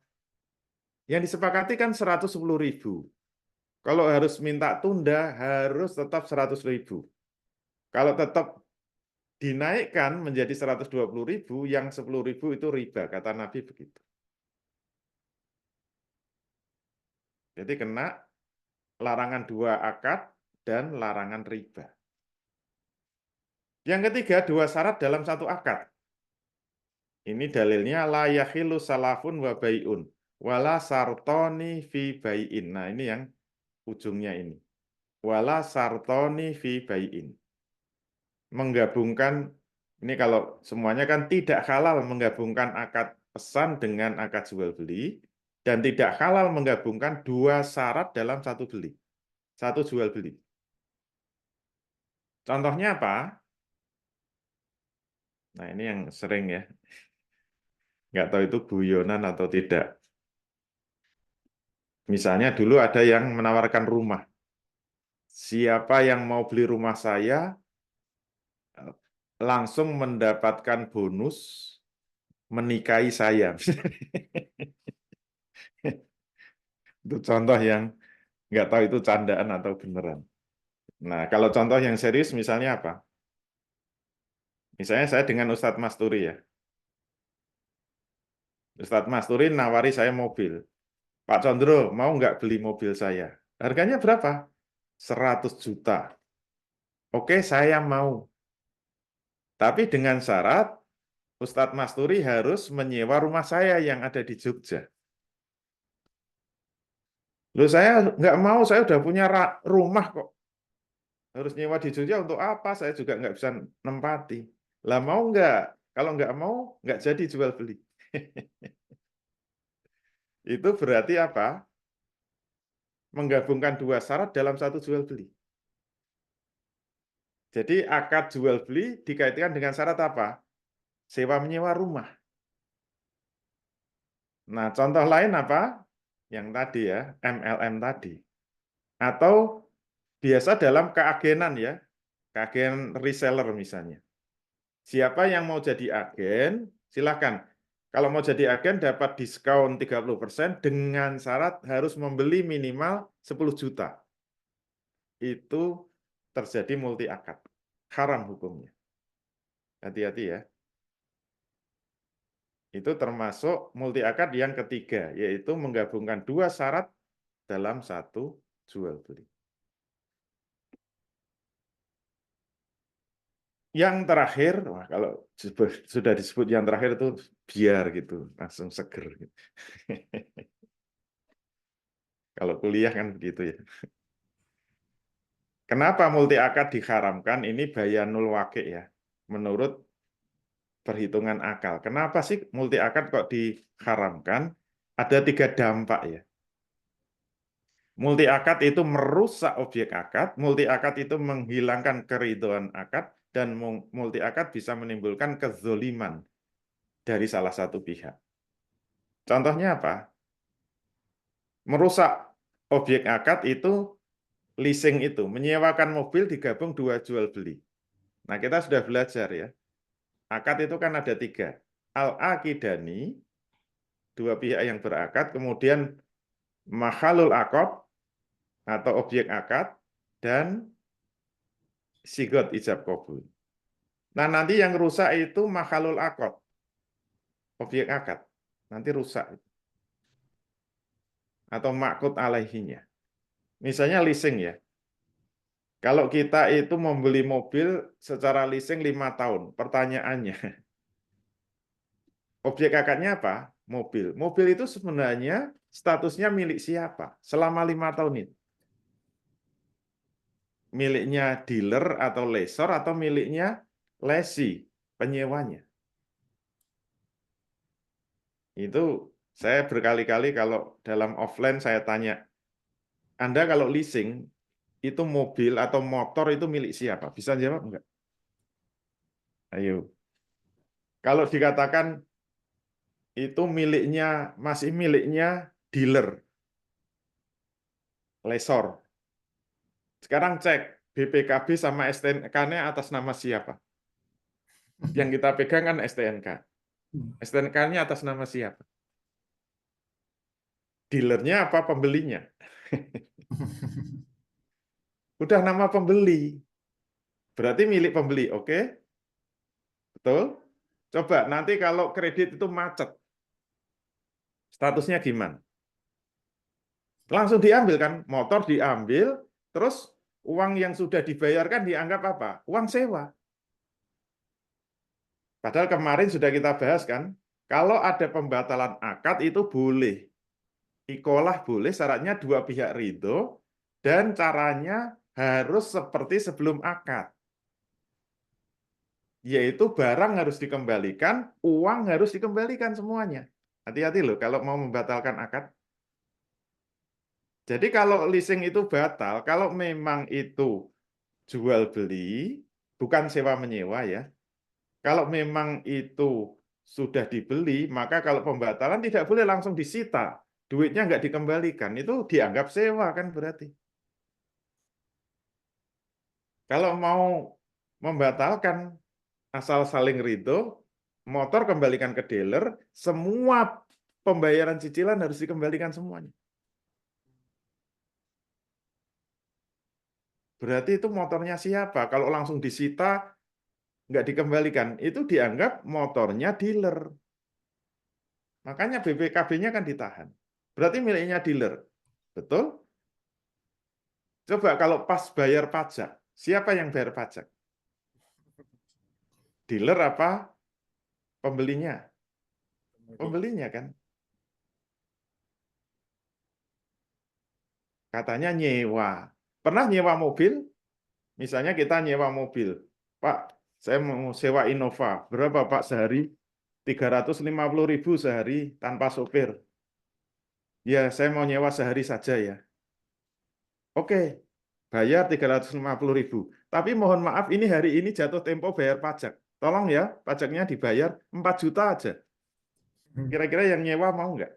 Yang disepakati kan 110.000. Kalau harus minta tunda, harus tetap 100.000. Kalau tetap dinaikkan menjadi 120.000, yang 10.000 itu riba, kata Nabi begitu. Jadi kena larangan 2 akad dan larangan riba. Yang ketiga, 2 syarat dalam 1 akad. Ini dalilnya la yahilu salafun wa bai'un wala sartoni fi bai'in. Nah, ini yang ujungnya ini. Wala sartoni fi bai'in. Menggabungkan, ini kalau semuanya kan tidak halal menggabungkan akad pesan dengan akad jual beli, dan tidak halal menggabungkan 2 syarat dalam 1 beli, 1 jual beli. Contohnya apa? Nah, ini yang sering ya. Nggak tahu itu guyonan atau tidak. Misalnya dulu ada yang menawarkan rumah. Siapa yang mau beli rumah saya, langsung mendapatkan bonus menikahi saya. Itu contoh yang nggak tahu itu candaan atau beneran. Nah, kalau contoh yang serius misalnya apa? Misalnya saya dengan Ustadz Masturi ya. Ustadz Masturi nawari saya mobil. Pak Condro, mau nggak beli mobil saya? Harganya berapa? 100 juta. Oke, saya mau. Tapi dengan syarat Ustadz Masturi harus menyewa rumah saya yang ada di Jogja. Loh, saya nggak mau, saya udah punya rumah kok. Harus nyewa di Jogja untuk apa? Saya juga nggak bisa nempati. Lah mau nggak? Kalau nggak mau, nggak jadi jual beli. Itu berarti apa? Menggabungkan 2 syarat dalam 1 jual beli. Jadi akad jual beli dikaitkan dengan syarat apa? Sewa menyewa rumah. Nah, contoh lain apa? Yang tadi ya, MLM tadi. Atau biasa dalam keagenan ya, keagen reseller misalnya. Siapa yang mau jadi agen, silakan. Kalau mau jadi agen dapat diskon 30% dengan syarat harus membeli minimal 10 juta. Itu terjadi multi akad. Haram hukumnya. Hati-hati ya. Itu termasuk multi akad yang ketiga, yaitu menggabungkan dua syarat dalam satu jual beli. Yang terakhir, wah kalau sudah disebut yang terakhir itu biar gitu, langsung seger. Gitu. Kalau kuliah kan begitu ya. Kenapa multi akad diharamkan? Ini bayanul waqi' ya. Menurut perhitungan akal. Kenapa sih multi akad kok diharamkan? Ada 3 dampak ya. Multi akad itu merusak objek akad, multi akad itu menghilangkan keridhaan akad, dan multi akad bisa menimbulkan kezoliman dari salah satu pihak. Contohnya apa? Merusak objek akad itu leasing itu, menyewakan mobil digabung 2 jual beli. Nah, kita sudah belajar ya. Akad itu kan ada 3. Al-aqidani, 2 pihak yang berakad, kemudian mahalul akad atau objek akad, dan sigot ijab kabul. Nah, nanti yang rusak itu mahalul akad, objek akad. Nanti rusak. Atau makud alaihinya. Misalnya leasing ya. Kalau kita itu membeli mobil secara leasing 5 tahun, pertanyaannya, objek akadnya apa? Mobil. Mobil itu sebenarnya statusnya milik siapa selama 5 tahun itu? Miliknya dealer atau lessor atau miliknya lesi, penyewanya? Itu saya berkali-kali kalau dalam offline saya tanya, Anda kalau leasing, itu mobil atau motor itu milik siapa? Bisa jawab enggak? Ayo. Kalau dikatakan itu miliknya, masih miliknya dealer, lessor. Sekarang cek BPKB sama STNK-nya atas nama siapa? Yang kita pegang kan STNK. STNK-nya atas nama siapa? Dealernya apa pembelinya? Udah nama pembeli. Berarti milik pembeli, oke? Betul? Coba nanti kalau kredit itu macet, statusnya gimana? Langsung diambil kan? Motor diambil, terus uang yang sudah dibayarkan dianggap apa? Uang sewa. Padahal kemarin sudah kita bahas kan, kalau ada pembatalan akad itu boleh. Ikolah boleh, syaratnya 2 pihak ridho, dan caranya harus seperti sebelum akad. Yaitu barang harus dikembalikan, uang harus dikembalikan semuanya. Hati-hati loh kalau mau membatalkan akad. Jadi kalau leasing itu batal, kalau memang itu jual beli, bukan sewa menyewa ya. Kalau memang itu sudah dibeli, maka kalau pembatalan tidak boleh langsung disita. Duitnya nggak dikembalikan, itu dianggap sewa kan berarti. Kalau mau membatalkan, asal saling ridho, motor kembalikan ke dealer, semua pembayaran cicilan harus dikembalikan semuanya. Berarti itu motornya siapa? Kalau langsung disita, nggak dikembalikan, itu dianggap motornya dealer. Makanya BPKB-nya kan ditahan. Berarti miliknya dealer. Betul? Coba kalau pas bayar pajak, siapa yang bayar pajak? Dealer apa pembelinya? Pembelinya kan. Katanya nyewa. Pernah nyewa mobil? Misalnya kita nyewa mobil. Pak, saya mau sewa Innova. Berapa Pak sehari? 350.000 sehari tanpa sopir. Ya, saya mau nyewa sehari saja ya. Oke. bayar 350.000. Tapi mohon maaf, ini hari ini jatuh tempo bayar pajak. Tolong ya, pajaknya dibayar 4 juta aja. Kira-kira yang nyewa mau nggak?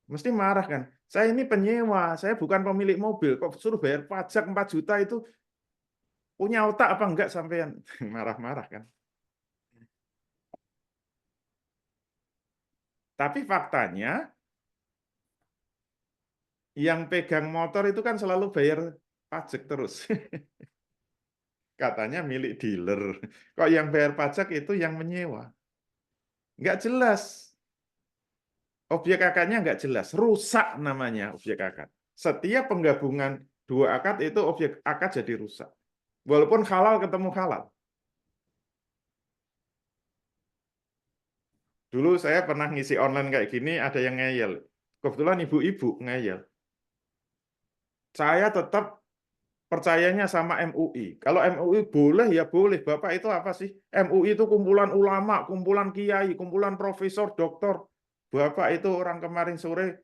Mesti marah kan? Saya ini penyewa, saya bukan pemilik mobil. Kok suruh bayar pajak 4 juta itu punya otak apa enggak sampean? Marah-marah kan? Tapi faktanya, yang pegang motor itu kan selalu bayar pajak terus. Katanya milik dealer. Kok yang bayar pajak itu yang menyewa? Nggak jelas. Objek akadnya nggak jelas. Rusak namanya objek akad. Setiap penggabungan dua akad itu objek akad jadi rusak. Walaupun halal ketemu halal. Dulu saya pernah ngisi online kayak gini, ada yang ngeyel. Kebetulan ibu-ibu ngeyel. Saya tetap percayanya sama MUI. Kalau MUI boleh ya boleh. Bapak itu apa sih? MUI itu kumpulan ulama, kumpulan kiai, kumpulan profesor, doktor. Bapak itu orang kemarin sore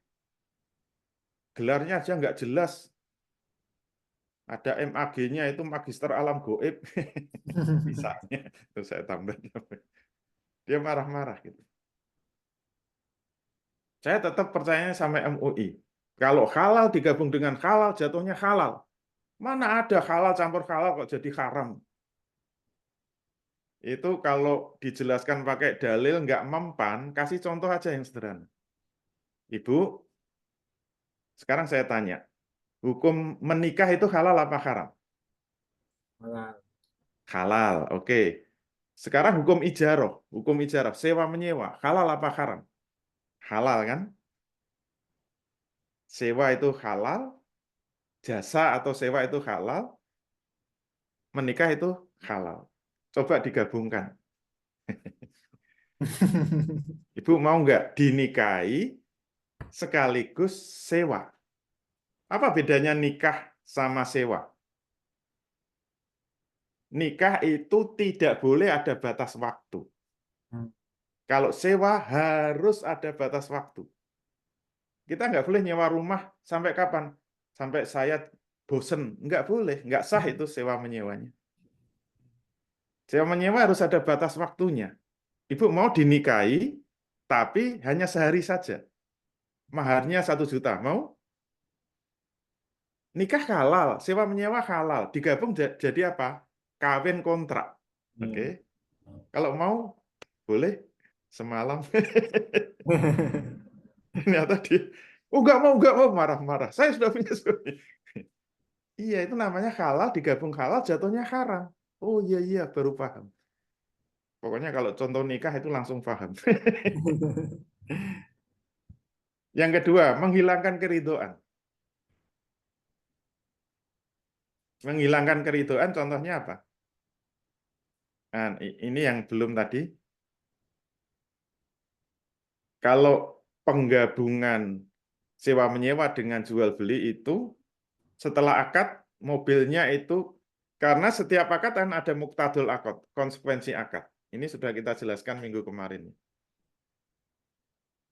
gelarnya aja nggak jelas. Ada MAG-nya itu Magister Alam Goib. Misalnya, terus saya tambah. Dia marah-marah gitu. Saya tetap percayanya sama MUI. Kalau halal digabung dengan halal, jatuhnya halal. Mana ada halal campur halal kok jadi haram. Itu kalau dijelaskan pakai dalil nggak mempan, kasih contoh aja yang sederhana. Ibu, sekarang saya tanya, hukum menikah itu halal apa haram? Halal. Halal, oke. Sekarang hukum ijarah, sewa menyewa, halal apa haram? Halal kan? Sewa itu halal, jasa atau sewa itu halal, menikah itu halal. Coba digabungkan. Ibu mau nggak dinikahi sekaligus sewa? Apa bedanya nikah sama sewa? Nikah itu tidak boleh ada batas waktu. Kalau sewa harus ada batas waktu. Kita nggak boleh nyewa rumah sampai kapan? Sampai saya bosen. Nggak boleh, nggak sah itu sewa menyewanya. Sewa menyewa harus ada batas waktunya. Ibu mau dinikahi, tapi hanya sehari saja. Maharnya 1 juta. Mau? Nikah halal, sewa menyewa halal. Digabung jadi apa? Kawin kontrak. Oke. Kalau mau, boleh semalam. Ternyata dia, oh nggak mau, marah-marah. Saya sudah punya suami. Iya, itu namanya halal, digabung halal, jatuhnya haram. Oh iya, baru paham. Pokoknya kalau contoh nikah itu langsung paham. Yang kedua, menghilangkan keridoan. Menghilangkan keridoan contohnya apa? Nah, ini yang belum tadi. Kalau penggabungan sewa menyewa dengan jual beli itu setelah akad mobilnya itu karena setiap akad kan ada muktadul akad, konsekuensi akad. Ini sudah kita jelaskan minggu kemarin.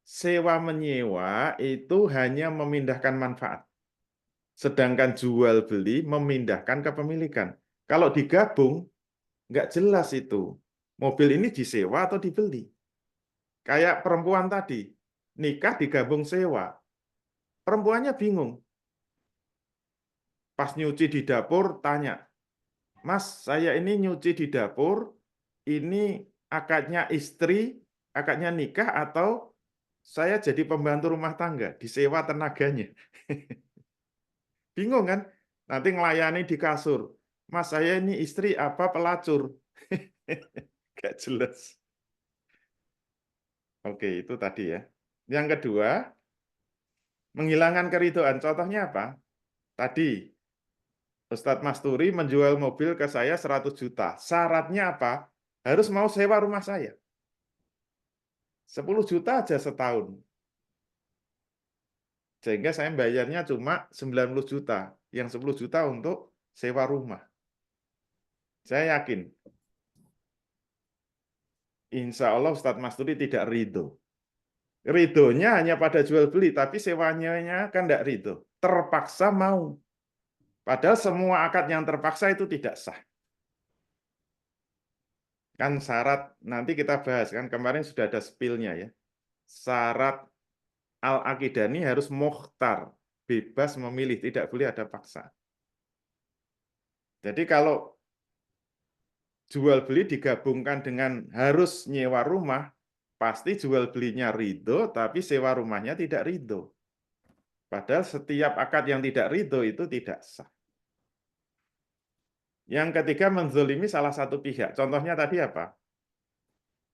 Sewa menyewa itu hanya memindahkan manfaat. Sedangkan jual beli memindahkan kepemilikan. Kalau digabung nggak jelas itu. Mobil ini disewa atau dibeli. Kayak perempuan tadi, nikah digabung sewa. Perempuannya bingung. Pas nyuci di dapur, tanya, Mas, saya ini nyuci di dapur, ini akadnya istri, akadnya nikah, atau saya jadi pembantu rumah tangga, disewa tenaganya. Bingung kan? Nanti ngelayani di kasur. Mas, saya ini istri apa pelacur? Gak jelas. Oke, itu tadi ya. Yang kedua, menghilangkan keridoan. Contohnya apa? Tadi, Ustadz Masturi menjual mobil ke saya 100 juta. Syaratnya apa? Harus mau sewa rumah saya. 10 juta aja setahun. Sehingga saya bayarnya cuma 90 juta. Yang 10 juta untuk sewa rumah. Saya yakin. Insya Allah Ustadz Masturi tidak ridho. Ridhonya hanya pada jual beli, tapi sewanya kan tidak ridho. Terpaksa mau. Padahal semua akad yang terpaksa itu tidak sah. Kan syarat, nanti kita bahas, kan kemarin sudah ada spillnya ya. Syarat al-aqidani harus mukhtar, bebas memilih, tidak boleh ada paksa. Jadi kalau jual beli digabungkan dengan harus nyewa rumah, pasti jual belinya ridho, tapi sewa rumahnya tidak ridho. Padahal setiap akad yang tidak ridho itu tidak sah. Yang ketiga, menzolimi salah satu pihak. Contohnya tadi apa?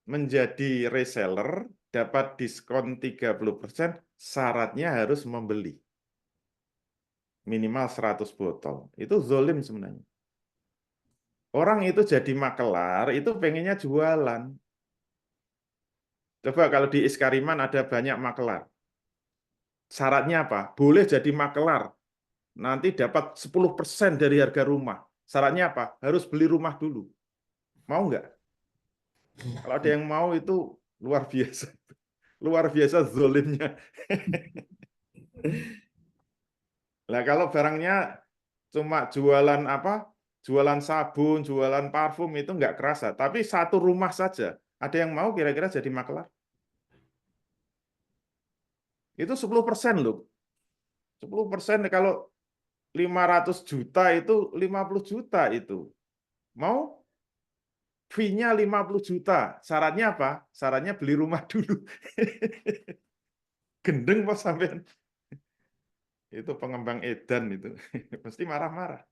Menjadi reseller, dapat diskon 30%, syaratnya harus membeli. Minimal 100 botol. Itu zolim sebenarnya. Orang itu jadi makelar, itu pengennya jualan. Coba kalau di Iskariman ada banyak makelar. Syaratnya apa? Boleh jadi makelar. Nanti dapat 10% dari harga rumah. Syaratnya apa? Harus beli rumah dulu. Mau nggak? Kalau ada yang mau itu luar biasa. Luar biasa zolimnya. Nah, kalau barangnya cuma jualan apa? Jualan sabun, jualan parfum itu nggak kerasa. Tapi satu rumah saja. Ada yang mau kira-kira jadi makelar? Itu 10% loh. 10% kalau 500 juta itu 50 juta itu. Mau fee-nya 50 juta. Syaratnya apa? Syaratnya beli rumah dulu. Gendeng pas sampean. Itu pengembang edan itu. Pasti marah-marah.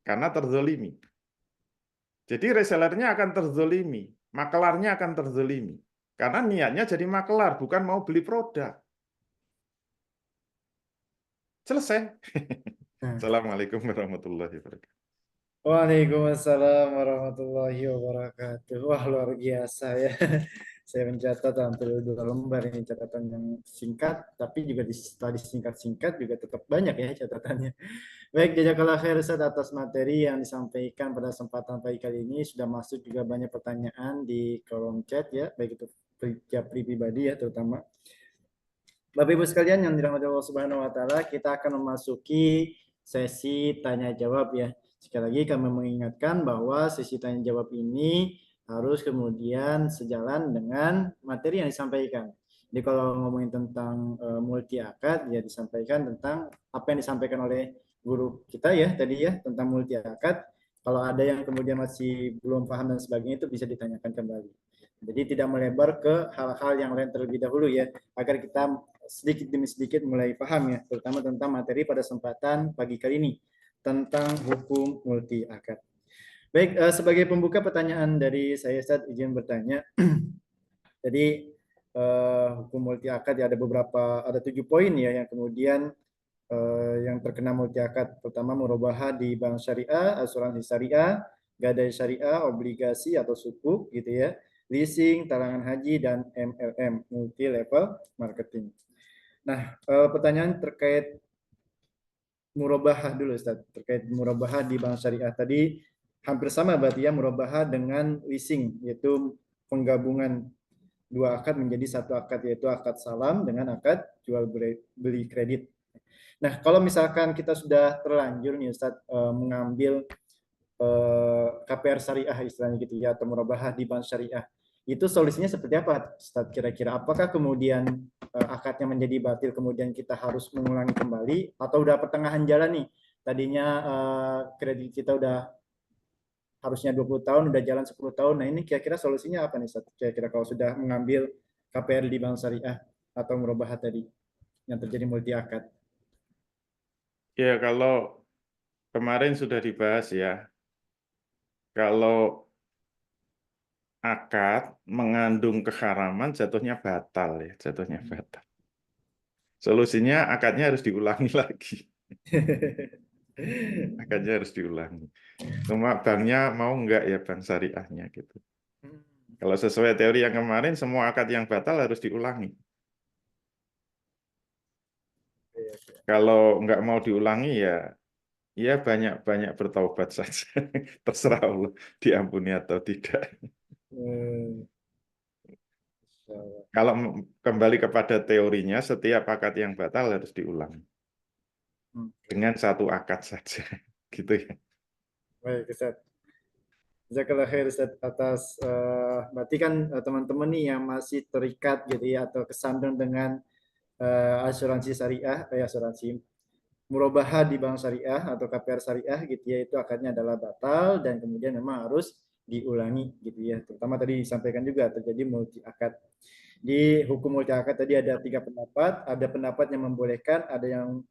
Karena terzolimi. Jadi resellernya akan terzolimi. Makelarnya akan terzolimi. Karena niatnya jadi makelar, bukan mau beli produk. Selesai. Nah. Assalamualaikum warahmatullahi wabarakatuh. Waalaikumsalam warahmatullahi wabarakatuh. Wah, luar biasa ya. Saya mencatat hampir 2 lembar ini catatan yang singkat, tapi juga setelah disingkat-singkat juga tetap banyak ya catatannya. Baik, jazakallah khair Ustaz atas materi yang disampaikan pada kesempatan pagi kali ini. Sudah masuk juga banyak pertanyaan di kolom chat ya, baik itu pribadi ya terutama. Bapak Ibu sekalian yang dirahmati Allah Subhanahu wa taala, kita akan memasuki sesi tanya jawab ya. Sekali lagi kami mengingatkan bahwa sesi tanya jawab ini harus kemudian sejalan dengan materi yang disampaikan. Jadi kalau ngomongin tentang multi akad ya disampaikan tentang apa yang disampaikan oleh guru kita ya tadi ya tentang multi akad. Kalau ada yang kemudian masih belum paham dan sebagainya itu bisa ditanyakan kembali. Jadi tidak melebar ke hal-hal yang lain terlebih dahulu ya agar kita sedikit demi sedikit mulai paham ya, terutama tentang materi pada kesempatan pagi kali ini tentang hukum multi akad. Baik, sebagai pembuka pertanyaan dari saya, Ustaz, izin bertanya. Jadi hukum multi akad ya ada 7 poin ya yang kemudian yang terkena multi akad. Pertama murabahah di bank syariah, asuransi syariah, gadai syariah, obligasi atau sukuk gitu ya, leasing, talangan haji dan MLM, multi level marketing. Nah, pertanyaan terkait murabahah dulu Ustaz. Terkait murabahah di bank syariah tadi hampir sama berarti ya murabahah dengan leasing yaitu penggabungan dua akad menjadi satu akad yaitu akad salam dengan akad jual beli kredit. Nah, kalau misalkan kita sudah terlanjur nih Ustaz mengambil KPR syariah istilahnya gitu ya atau murabahah di bank syariah. Itu solusinya seperti apa Ustaz kira-kira? Apakah kemudian akadnya menjadi batil kemudian kita harus mengulangi kembali atau udah pertengahan jalan nih? Tadinya kredit kita udah harusnya 20 tahun udah jalan 10 tahun. Nah, ini kira-kira solusinya apa nih Ustaz? Kira-kira kalau sudah mengambil KPR di bank syariah atau murabahah tadi yang terjadi multi akad. Ya, kalau kemarin sudah dibahas ya, kalau akad mengandung keharaman jatuhnya batal ya, jatuhnya batal. Solusinya akadnya harus diulangi lagi. Akadnya harus diulangi. Cuma banknya mau enggak ya bank syariahnya gitu. Kalau sesuai teori yang kemarin, semua akad yang batal harus diulangi. Kalau nggak mau diulangi ya banyak bertaubat saja. Terserah Allah diampuni atau tidak. Kalau kembali kepada teorinya, setiap akad yang batal harus diulangi. dengan satu akad saja, gitu ya. Baik, Ustaz. Jazakallah khair Ustaz atas berarti kan teman-teman nih yang masih terikat gitu ya atau kesandung dengan asuransi syariah, asuransi murabahah di bank syariah atau KPR syariah gitu ya, itu akadnya adalah batal dan kemudian memang harus diulangi gitu ya. Terutama tadi disampaikan juga terjadi multi akad. Di hukum multi akad tadi ada 3 pendapat, ada pendapat yang membolehkan, ada yang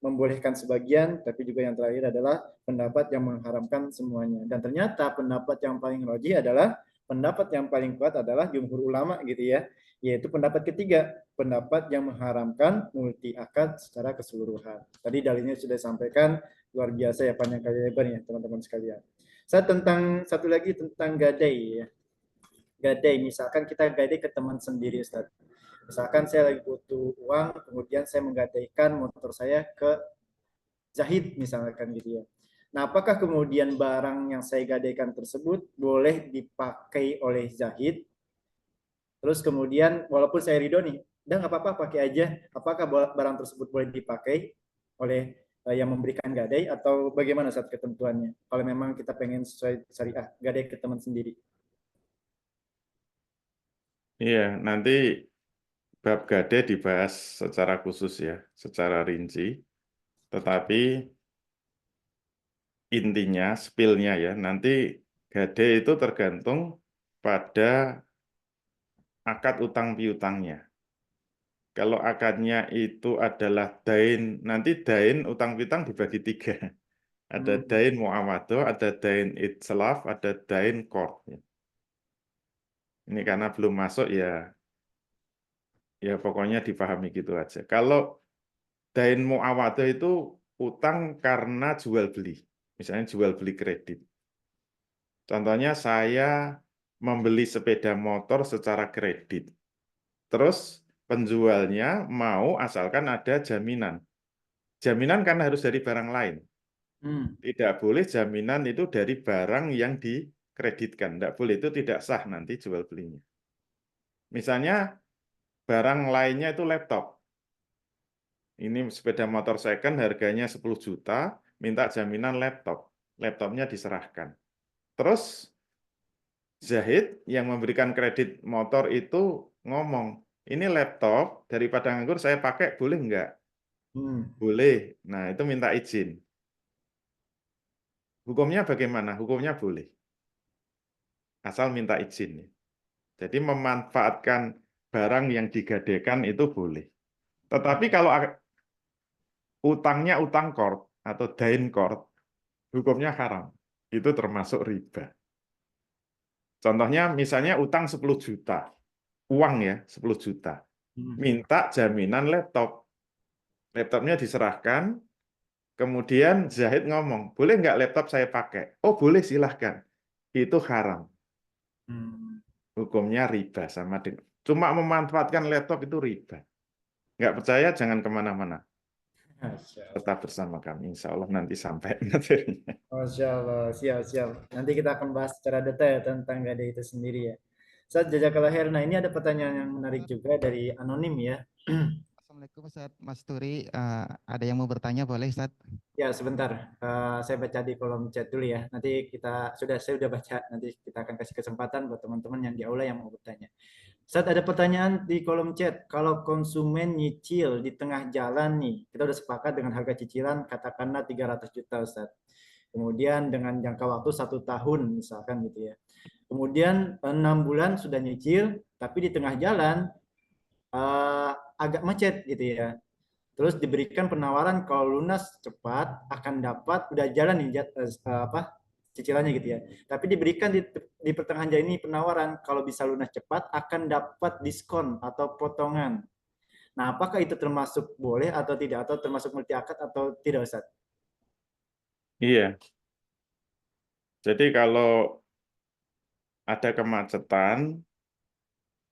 membolehkan sebagian, tapi juga yang terakhir adalah pendapat yang mengharamkan semuanya. Dan ternyata pendapat yang paling rajih adalah pendapat yang paling kuat adalah jumhur ulama gitu ya, yaitu pendapat ketiga, pendapat yang mengharamkan multi akad secara keseluruhan. Tadi dalilnya sudah disampaikan, luar biasa ya, panjang kali lebar ya teman-teman sekalian. Saya tentang satu lagi tentang gadai ya. Gadai, misalkan kita gadai ke teman sendiri Ustaz. Misalkan saya lagi butuh uang, kemudian saya menggadaikan motor saya ke Zahid misalkan gitu ya. Nah, apakah kemudian barang yang saya gadaikan tersebut boleh dipakai oleh Zahid? Terus kemudian walaupun saya ridho nih, udah nggak apa-apa pakai aja. Apakah barang tersebut boleh dipakai oleh yang memberikan gadai atau bagaimana saat ketentuannya? Kalau memang kita pengen sesuai syariah, gadai ke teman sendiri. Iya, nanti bab gadai dibahas secara khusus ya, secara rinci. Tetapi intinya, spillnya ya, nanti gadai itu tergantung pada akad utang piutangnya. Kalau akadnya itu adalah dain, nanti dain utang piutang dibagi 3. Ada dain muawadoh, ada dain itselaf, ada dain qard. Ini karena belum masuk ya pokoknya dipahami gitu aja. Kalau dain muawadoh itu utang karena jual beli. Misalnya jual beli kredit. Contohnya saya membeli sepeda motor secara kredit. Terus penjualnya mau asalkan ada jaminan. Jaminan kan harus dari barang lain. Tidak boleh jaminan itu dari barang yang dikreditkan. Tidak boleh, itu tidak sah nanti jual belinya. Misalnya barang lainnya itu laptop. Ini sepeda motor second harganya 10 juta, minta jaminan laptop. Laptopnya diserahkan. Terus Zahid yang memberikan kredit motor itu ngomong, ini laptop daripada nganggur saya pakai, boleh nggak? Boleh. Nah, itu minta izin. Hukumnya bagaimana? Hukumnya boleh. Asal minta izin. Jadi memanfaatkan barang yang digadaikan itu boleh. Tetapi kalau utangnya utang qard atau dain qard, hukumnya haram. Itu termasuk riba. Contohnya misalnya utang 10 juta. Uang ya, 10 juta. Minta jaminan laptop. Laptopnya diserahkan, kemudian Zahid ngomong, boleh nggak laptop saya pakai? Oh boleh, silahkan. Itu haram. Hukumnya riba sama dengan. Cuma memanfaatkan laptop itu riba. Nggak percaya, jangan kemana-mana. Tetap bersama kami, insya Allah nanti sampai materinya. Masya Allah, siap, siap. Nanti kita akan bahas secara detail tentang gadai itu sendiri ya. Ustaz Jazakallah khair. Nah, ini ada pertanyaan yang menarik juga dari anonim ya. Assalamualaikum Ustaz Mas Turi. Ada yang mau bertanya boleh Ustaz? Ya, sebentar. Saya baca di kolom chat dulu ya. Nanti saya sudah baca. Nanti kita akan kasih kesempatan buat teman-teman yang di aula yang mau bertanya. Saat ada pertanyaan di kolom chat, kalau konsumen nyicil di tengah jalan nih, kita udah sepakat dengan harga cicilan katakanlah 300 juta Ustaz. Kemudian dengan jangka waktu 1 tahun misalkan gitu ya. Kemudian 6 bulan sudah nyicil, tapi di tengah jalan agak macet gitu ya. Terus diberikan penawaran kalau lunas cepat akan dapat udah jalan nih cicilannya gitu ya. Tapi diberikan di pertengahan jalan ini penawaran kalau bisa lunas cepat akan dapat diskon atau potongan. Nah, apakah itu termasuk boleh atau tidak atau termasuk multi akad atau tidak Ustaz? Iya. Jadi kalau ada kemacetan,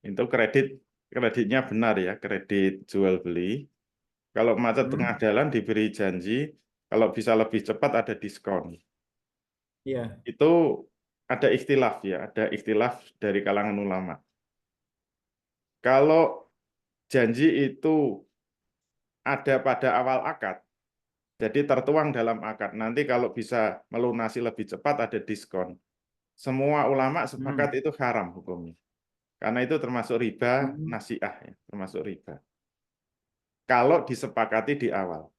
itu kreditnya benar ya, kredit jual beli. Kalau macet tengah jalan diberi janji, kalau bisa lebih cepat ada diskon. Iya. Itu ada ikhtilaf ya, ada ikhtilaf dari kalangan ulama. Kalau janji itu ada pada awal akad, Jadi tertuang dalam akad. Nanti kalau bisa melunasi lebih cepat ada diskon. Semua ulama sepakat itu haram hukumnya. Karena itu termasuk riba nasiah, ya, termasuk riba. Kalau disepakati di awal.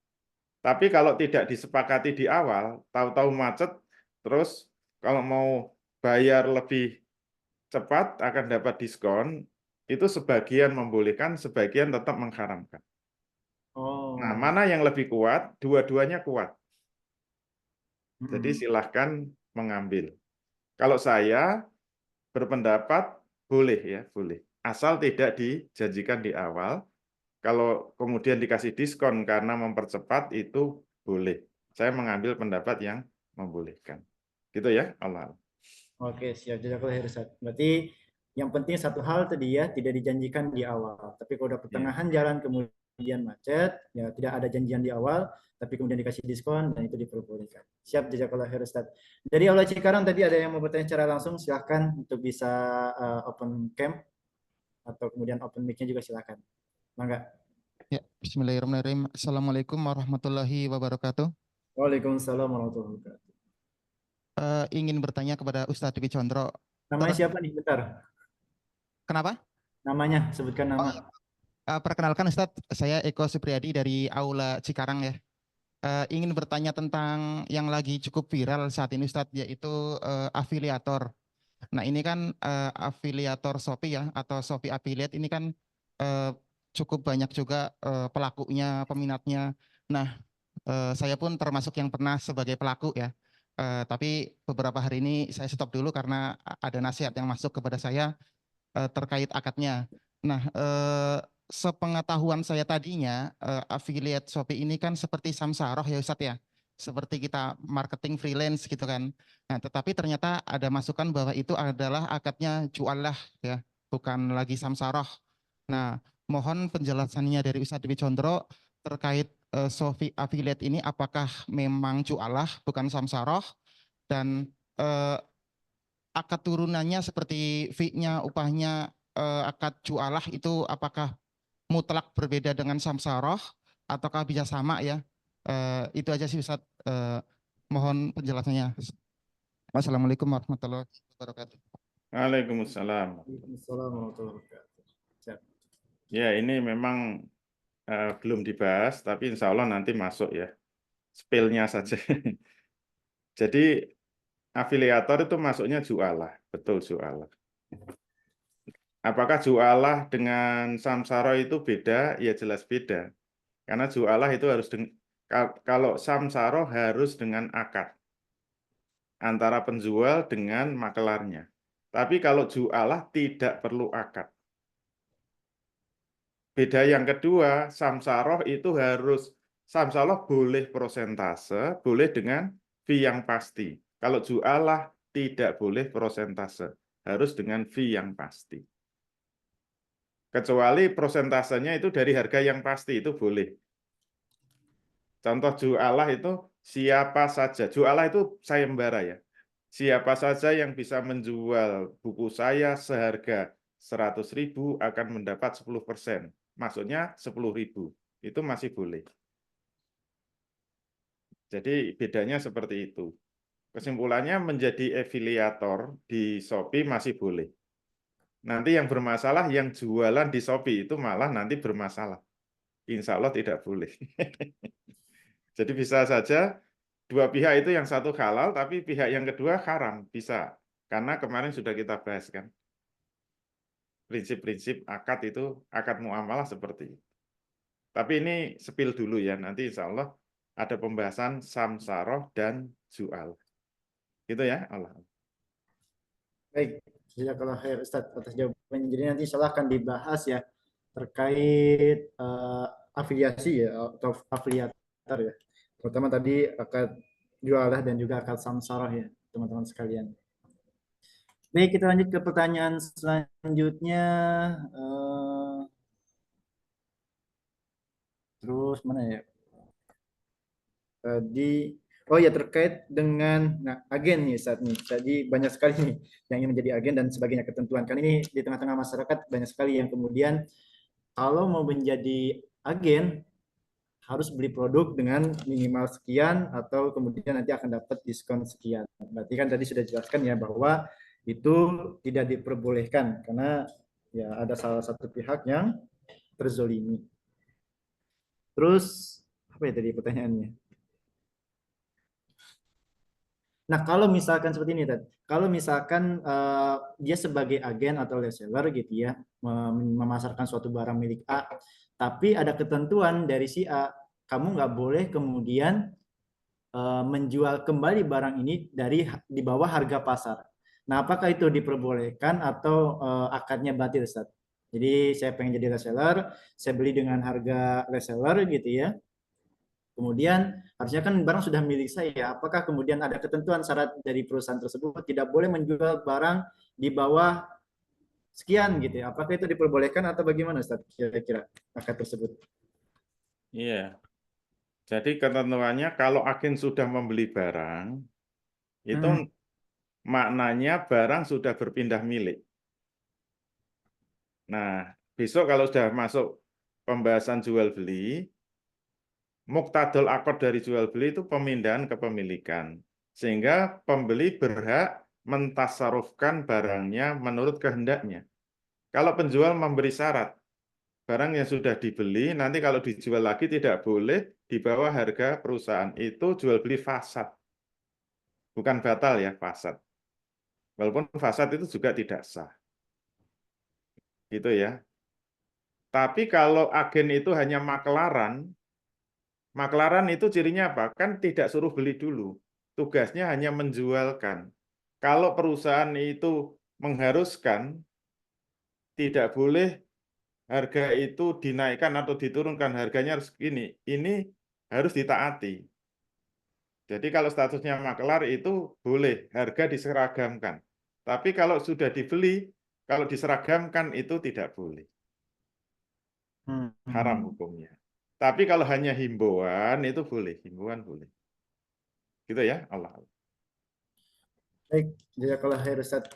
Tapi kalau tidak disepakati di awal, tahu-tahu macet, terus kalau mau bayar lebih cepat akan dapat diskon, itu sebagian membolehkan, sebagian tetap mengharamkan. Nah, Oh. mana yang lebih kuat? Dua-duanya kuat. Jadi silahkan mengambil. Kalau saya berpendapat boleh ya, boleh. Asal tidak dijanjikan di awal. Kalau kemudian dikasih diskon karena mempercepat itu boleh. Saya mengambil pendapat yang membolehkan. Gitu ya, Allah. Oke, siap. Jazakallah khair, Ustaz. Berarti yang penting satu hal tadi ya, tidak dijanjikan di awal. Tapi kalau udah Ya. pertengahan jalan kemudian macet, ya tidak ada janjian di awal, tapi kemudian dikasih diskon dan itu diperbolehkan. Siap, jazakallah khair, Ustaz. Dari Aula Cikarang tadi ada yang mau bertanya secara langsung, silahkan untuk bisa open cam atau kemudian open mic-nya juga silahkan. Mangga. Ya, Bismillahirrahmanirrahim. Assalamualaikum warahmatullahi wabarakatuh. Waalaikumsalam warahmatullahi wabarakatuh. Ingin bertanya kepada Ustadz Dwi Condro. Namanya siapa nih? Bentar. Kenapa? Namanya, sebutkan Oh, nama. perkenalkan Ustadz, saya Eko Supriyadi dari Aula Cikarang ya. Ingin bertanya tentang yang lagi cukup viral saat ini Ustadz, yaitu afiliator. Nah ini kan afiliator Shopee ya, atau Shopee Affiliate ini kan cukup banyak juga pelakunya, peminatnya. Nah saya pun termasuk yang pernah sebagai pelaku ya. Tapi beberapa hari ini saya stop dulu karena ada nasihat yang masuk kepada saya terkait akadnya. Nah, sepengetahuan saya tadinya, affiliate Shopee ini kan seperti samsaroh ya Ustadz ya, seperti kita marketing freelance gitu kan. Nah, tetapi ternyata ada masukan bahwa itu adalah akadnya jualah ya, bukan lagi samsaroh. Nah, mohon penjelasannya dari Ustadz Dwi Condro terkait Shopee affiliate ini, apakah memang jualah bukan samsaroh, dan akad turunannya seperti fee-nya, upahnya, akad jualah itu apakah mutlak berbeda dengan samsaroh ataukah bisa sama ya? Itu aja sih Ustaz. Mohon penjelasannya. Wassalamualaikum warahmatullahi wabarakatuh. Waalaikumsalam. Waalaikumsalam warahmatullahi wabarakatuh. Siap. Ya, ini memang belum dibahas, tapi insya Allah nanti masuk ya. Spill-nya saja. Jadi afiliator itu masuknya jualah, betul jualah. Apakah jualah dengan samsara itu beda? Ya jelas beda. Karena jualah itu harus kalau samsara harus dengan akad antara penjual dengan makelarnya. Tapi kalau jualah tidak perlu akad. Beda yang kedua, samsaroh itu harus, samsaroh boleh prosentase, boleh dengan fee yang pasti. Kalau jualah tidak boleh prosentase, harus dengan fee yang pasti. Kecuali prosentasenya itu dari harga yang pasti, itu boleh. Contoh jualah itu siapa saja, jualah itu sayembara ya. Siapa saja yang bisa menjual buku saya seharga 100.000 akan mendapat 10%. Maksudnya 10.000. Itu masih boleh. Jadi bedanya seperti itu. Kesimpulannya menjadi afiliator di Shopee masih boleh. Nanti yang bermasalah yang jualan di Shopee itu malah nanti bermasalah. Insya Allah tidak boleh. Jadi bisa saja dua pihak itu yang satu halal, tapi pihak yang kedua haram. Bisa. Karena kemarin sudah kita bahas kan. Prinsip-prinsip akad itu, akad muamalah seperti itu. Tapi ini spill dulu ya, nanti insya Allah ada pembahasan samsaroh dan jual. Gitu ya, Allah. Baik, jazakallah khair Ustaz atas jawabannya. Jadi nanti insya Allah akan dibahas ya terkait afiliasi ya atau afiliator ya. Terutama tadi akad jualah dan juga akad samsarah ya teman-teman sekalian. Baik, kita lanjut ke pertanyaan selanjutnya. Terus mana ya? Tadi oh ya terkait dengan agen nih saat ini. Jadi banyak sekali nih yang ingin menjadi agen dan sebagainya ketentuan. Kan ini di tengah-tengah masyarakat banyak sekali yang kemudian kalau mau menjadi agen harus beli produk dengan minimal sekian atau kemudian nanti akan dapat diskon sekian. Berarti kan tadi sudah jelaskan ya bahwa itu tidak diperbolehkan karena ya ada salah satu pihak yang terzolimi. Terus apa ya tadi pertanyaannya? Nah, kalau misalkan seperti ini, Tad. Kalau misalkan dia sebagai agen atau reseller gitu ya, memasarkan suatu barang milik A, tapi ada ketentuan dari si A, kamu nggak boleh kemudian menjual kembali barang ini di bawah harga pasar. Nah, apakah itu diperbolehkan atau akadnya batil, Ustaz? Jadi saya pengen jadi reseller, saya beli dengan harga reseller gitu ya. Kemudian harusnya kan barang sudah milik saya. Apakah kemudian ada ketentuan syarat dari perusahaan tersebut tidak boleh menjual barang di bawah sekian gitu ya? Apakah itu diperbolehkan atau bagaimana, Ustaz? Kira-kira akad tersebut? Iya. Jadi ketentuannya kalau agen sudah membeli barang, itu maknanya barang sudah berpindah milik. Nah, besok kalau sudah masuk pembahasan jual beli, muktadul akad dari jual beli itu pemindahan kepemilikan. Sehingga pembeli berhak mentasarufkan barangnya menurut kehendaknya. Kalau penjual memberi syarat, barang yang sudah dibeli nanti kalau dijual lagi tidak boleh di bawah harga perusahaan, itu jual beli fasad. Bukan batal ya, fasad. Walaupun fasad itu juga tidak sah. Gitu ya. Tapi kalau agen itu hanya maklaran itu cirinya apa? Kan tidak suruh beli dulu. Tugasnya hanya menjualkan. Kalau perusahaan itu mengharuskan tidak boleh harga itu dinaikkan atau diturunkan, harganya harus gini, ini harus ditaati. Jadi kalau statusnya maklar itu boleh harga diseragamkan. Tapi kalau sudah dibeli, kalau diseragamkan itu tidak boleh. Haram hukumnya. Tapi kalau hanya himbauan itu boleh, himbauan boleh. Gitu ya, Allah. Baik, jazakallah khair Ustaz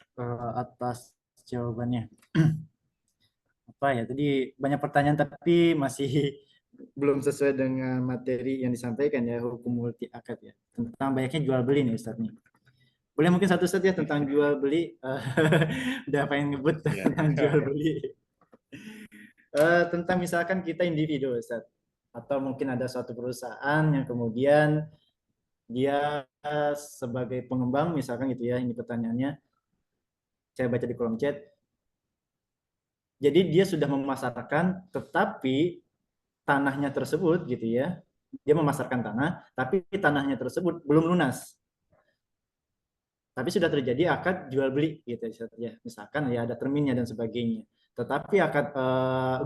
atas jawabannya. Apa ya, tadi banyak pertanyaan tapi masih belum sesuai dengan materi yang disampaikan ya, hukum multi akad ya. Tentang banyaknya jual beli nih Ustaz nih. Boleh mungkin satu Ustaz ya tentang jual beli. Udah pengen ngebut Ya. tentang jual beli. Tentang misalkan kita individu Ustaz. Atau mungkin ada suatu perusahaan yang kemudian dia sebagai pengembang misalkan gitu ya, ini pertanyaannya. Saya baca di kolom chat. Jadi dia sudah memasarkan, tetapi tanahnya tersebut gitu ya, dia memasarkan tanah, tapi tanahnya tersebut belum lunas. Tapi sudah terjadi akad jual beli gitu ya, misalkan ya ada terminnya dan sebagainya. Tetapi akad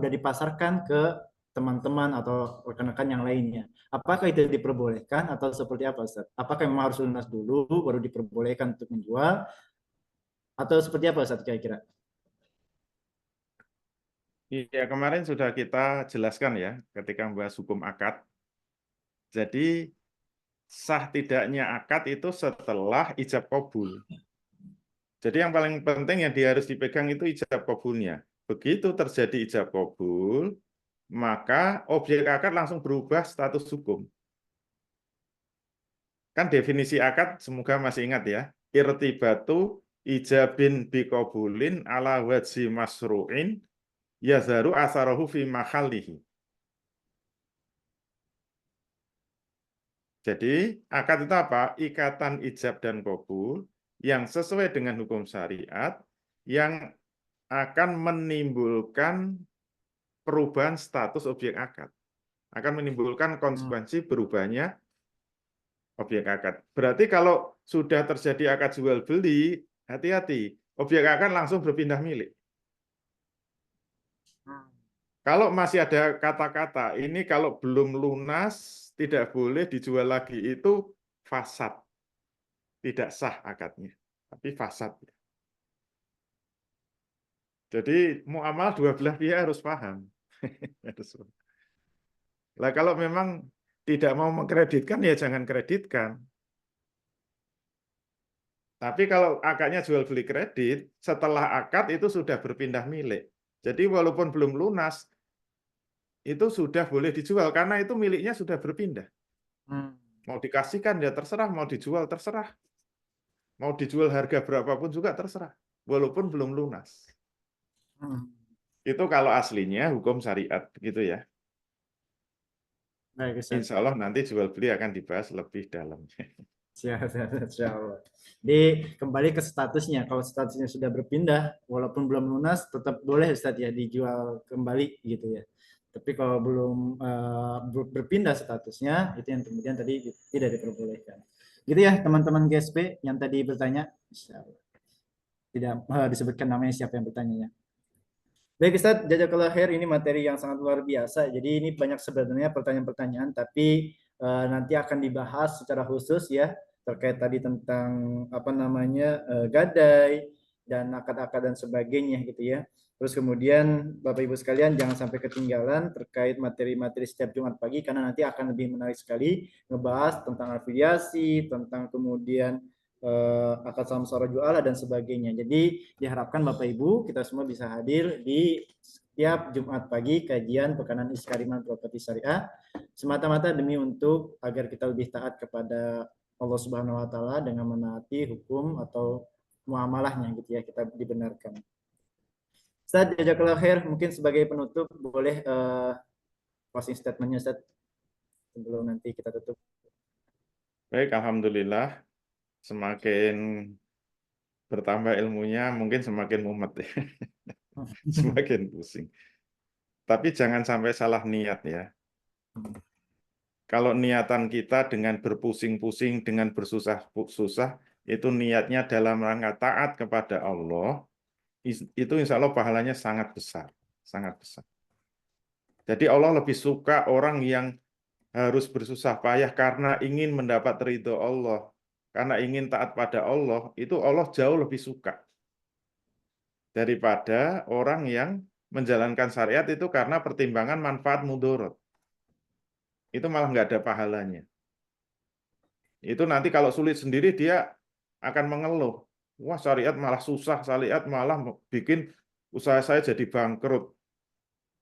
udah dipasarkan ke teman-teman atau rekan-rekan yang lainnya. Apakah itu diperbolehkan atau seperti apa, Ustaz? Apakah memang harus lunas dulu baru diperbolehkan untuk menjual atau seperti apa, Ustaz kira-kira? Iya, kemarin sudah kita jelaskan ya ketika membahas hukum akad. Jadi sah tidaknya akad itu setelah ijab kabul. Jadi yang paling penting yang dia harus dipegang itu ijab kabulnya. Begitu terjadi ijab kabul, maka objek akad langsung berubah status hukum. Kan definisi akad semoga masih ingat ya. Irtibatu ijabin biqabulin ala wajhi masru'in yazaru asarahu fi mahallihi. Jadi akad itu apa? Ikatan ijab dan kabul yang sesuai dengan hukum syariat yang akan menimbulkan perubahan status objek akad. Akan menimbulkan konsekuensi berubahnya objek akad. Berarti kalau sudah terjadi akad jual beli, hati-hati, objek akad langsung berpindah milik. Kalau masih ada kata-kata, ini kalau belum lunas, tidak boleh dijual lagi, itu fasad. Tidak sah akadnya, tapi fasad. Jadi muamalah dua belah pihak harus paham. Lah kalau memang tidak mau mengkreditkan, ya jangan kreditkan. Tapi kalau akadnya jual beli kredit, setelah akad itu sudah berpindah milik. Jadi walaupun belum lunas, itu sudah boleh dijual karena itu miliknya sudah berpindah. Mau dikasihkan ya terserah, mau dijual terserah. Mau dijual harga berapapun juga terserah, walaupun belum lunas. Itu kalau aslinya hukum syariat gitu ya. Baik, Ustaz. Insya Allah nanti jual beli akan dibahas lebih dalam. Siap, insya Allah. Jadi kembali ke statusnya. Kalau statusnya sudah berpindah, walaupun belum lunas, tetap boleh Ustaz ya dijual kembali gitu ya. Tapi kalau belum berpindah statusnya, itu yang kemudian tadi tidak diperbolehkan. Gitu ya teman-teman GSP yang tadi bertanya. Insya Allah. Tidak disebutkan namanya siapa yang bertanya ya. Baik Ustaz, jazakallah khair, ini materi yang sangat luar biasa. Jadi ini banyak sebenarnya pertanyaan-pertanyaan, tapi nanti akan dibahas secara khusus ya terkait tadi tentang apa namanya gadai dan akad-akad dan sebagainya gitu ya. Terus kemudian Bapak Ibu sekalian jangan sampai ketinggalan terkait materi-materi setiap Jumat pagi karena nanti akan lebih menarik sekali ngebahas tentang afiliasi, tentang kemudian akad samsara jualah dan sebagainya. Jadi diharapkan Bapak Ibu kita semua bisa hadir di setiap Jumat pagi kajian Pekanan Iskariman Properti Syariah semata-mata demi untuk agar kita lebih taat kepada Allah Subhanahu wa taala dengan menaati hukum atau muamalahnya gitu ya, kita dibenarkan. Ustaz, jazakallahu khair, mungkin sebagai penutup boleh closing statement-nya Ustaz sebelum nanti kita tutup. Baik, alhamdulillah. Semakin bertambah ilmunya, mungkin semakin mumet ya. Semakin pusing. Tapi jangan sampai salah niat ya. Kalau niatan kita dengan berpusing-pusing, dengan bersusah-susah, itu niatnya dalam rangka taat kepada Allah, itu insya Allah pahalanya sangat besar. Sangat besar. Jadi Allah lebih suka orang yang harus bersusah payah karena ingin mendapat ridho Allah. Karena ingin taat pada Allah, itu Allah jauh lebih suka daripada orang yang menjalankan syariat itu karena pertimbangan manfaat mudarat. Itu malah nggak ada pahalanya. Itu nanti kalau sulit sendiri dia akan mengeluh. Wah, syariat malah susah, syariat malah bikin usaha saya jadi bangkrut.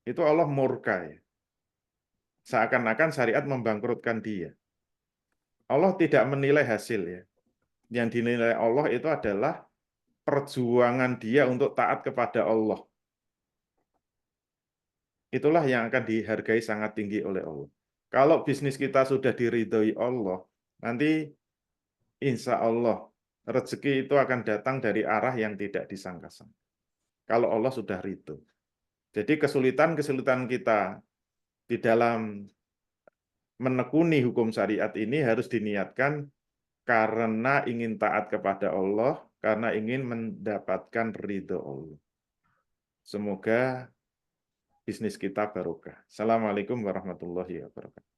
Itu Allah murka ya. Seakan-akan syariat membangkrutkan dia. Allah tidak menilai hasil ya. Yang dinilai Allah itu adalah perjuangan dia untuk taat kepada Allah. Itulah yang akan dihargai sangat tinggi oleh Allah. Kalau bisnis kita sudah diridhoi Allah, nanti insya Allah rezeki itu akan datang dari arah yang tidak disangka-sangka. Kalau Allah sudah ridho. Jadi kesulitan-kesulitan kita di dalam menekuni hukum syariat ini harus diniatkan karena ingin taat kepada Allah, karena ingin mendapatkan ridho Allah. Semoga bisnis kita barokah. Assalamualaikum warahmatullahi wabarakatuh.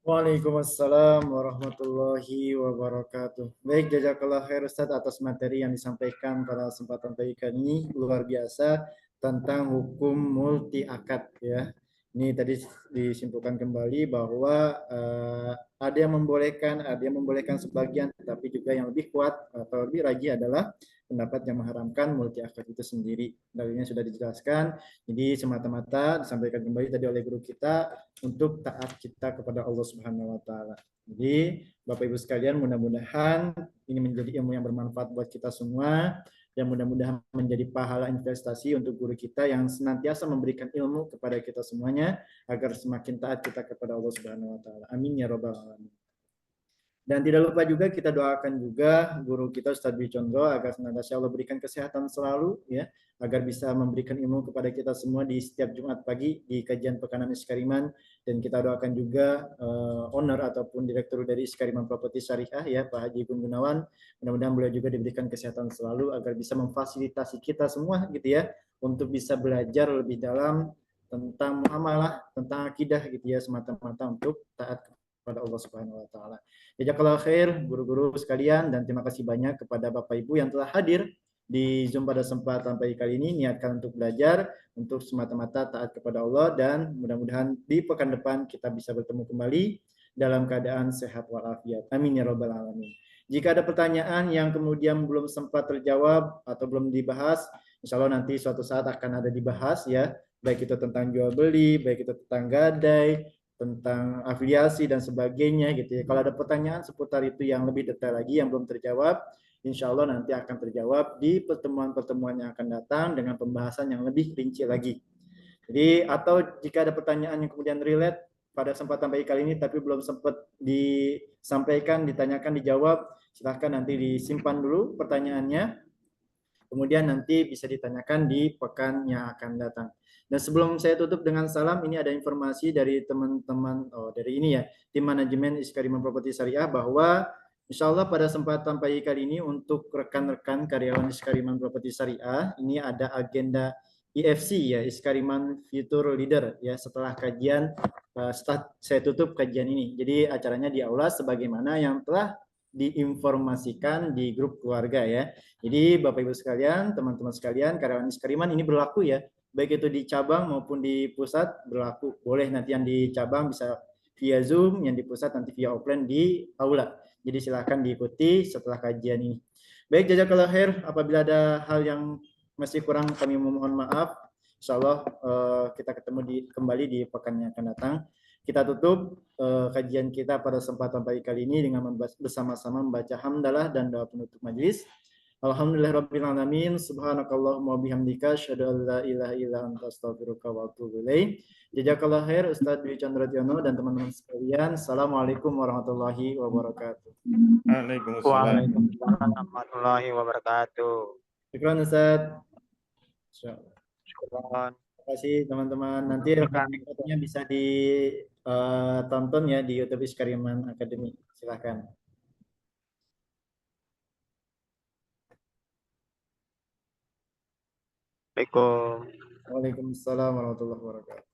Waalaikumsalam warahmatullahi wabarakatuh. Baik, jazakallah khair Ustaz atas materi yang disampaikan pada kesempatan pagi kali ini, luar biasa tentang hukum multi akad ya. Ini tadi disimpulkan kembali bahwa ada yang membolehkan sebagian, tapi juga yang lebih kuat atau lebih rajih adalah pendapat yang mengharamkan multi akad itu sendiri. Dalilnya sudah dijelaskan. Jadi semata-mata disampaikan kembali tadi oleh guru kita untuk taat kita kepada Allah Subhanahu wa taala. Jadi Bapak Ibu sekalian, mudah-mudahan ini menjadi ilmu yang bermanfaat buat kita semua dan mudah-mudahan menjadi pahala investasi untuk guru kita yang senantiasa memberikan ilmu kepada kita semuanya agar semakin taat kita kepada Allah Subhanahu wa taala. Amin ya rabbal alamin. Dan tidak lupa juga kita doakan juga guru kita Ustadz Dwi Condro agar senantiasa Allah berikan kesehatan selalu ya, agar bisa memberikan ilmu kepada kita semua di setiap Jumat pagi di kajian Pekanan Iskariman. Dan kita doakan juga owner ataupun direktur dari Iskariman Properti Syariah ya Pak Haji Gun Gunawan, mudah-mudahan beliau juga diberikan kesehatan selalu agar bisa memfasilitasi kita semua gitu ya untuk bisa belajar lebih dalam tentang muamalah, tentang akidah gitu ya, semata-mata untuk taat kepada Allah Subhanahu wa taala. Jazakallahu khair guru-guru sekalian dan terima kasih banyak kepada Bapak Ibu yang telah hadir di Zoom pada kesempatan pagi kali ini. Niatkan untuk belajar, untuk semata-mata taat kepada Allah dan mudah-mudahan di pekan depan kita bisa bertemu kembali dalam keadaan sehat walafiat. Amin ya rabbal alamin. Jika ada pertanyaan yang kemudian belum sempat terjawab atau belum dibahas, insya Allah nanti suatu saat akan ada dibahas ya baik itu tentang jual beli, baik itu tentang gadai, tentang afiliasi dan sebagainya gitu ya. Kalau ada pertanyaan seputar itu yang lebih detail lagi yang belum terjawab, insya Allah nanti akan terjawab di pertemuan-pertemuan yang akan datang dengan pembahasan yang lebih rinci lagi. Jadi atau jika ada pertanyaan yang kemudian relate pada kesempatan pagi kali ini tapi belum sempat disampaikan, ditanyakan, dijawab, silahkan nanti disimpan dulu pertanyaannya. Kemudian nanti bisa ditanyakan di pekan yang akan datang. Dan sebelum saya tutup dengan salam, ini ada informasi dari teman-teman, dari ini ya, tim manajemen Iskariman Properti Syariah bahwa insya Allah pada kesempatan pagi kali ini untuk rekan-rekan karyawan Iskariman Properti Syariah, ini ada agenda IFC ya, Iskariman Future Leader ya, setelah kajian, setelah saya tutup kajian ini. Jadi acaranya di aula sebagaimana yang telah diinformasikan di grup keluarga ya. Jadi Bapak Ibu sekalian, teman-teman sekalian, karyawan Iskariman ini berlaku ya, baik itu di cabang maupun di pusat berlaku. Boleh nanti yang di cabang bisa via Zoom, yang di pusat nanti via offline di aula. Jadi silakan diikuti setelah kajian ini. Baik, jazakallah khair. Apabila ada hal yang masih kurang kami memohon maaf. Insya Allah kita ketemu kembali di pekan yang akan datang. Kita tutup kajian kita pada kesempatan pagi kali ini dengan bersama-sama membaca hamdalah dan doa penutup majelis. Alhamdulillahirabbil alamin, subhanakallahumma wabihamdika asyhadu an la ilaha illa anta astaghfiruka wa atubu ilaik. Jazakallahu khair Ustaz Dwi Chandradiono dan teman-teman sekalian. Assalamualaikum warahmatullahi wabarakatuh. Waalaikumsalam. Waalaikumsalam warahmatullahi wabarakatuh. Syukran Ustaz. Syukran. Terima kasih teman-teman. Nanti rekan-rekannya bisa ditonton ya di YouTube Iskariman Academy. Silakan. Assalamualaikum. Waalaikumsalam warahmatullahi wabarakatuh.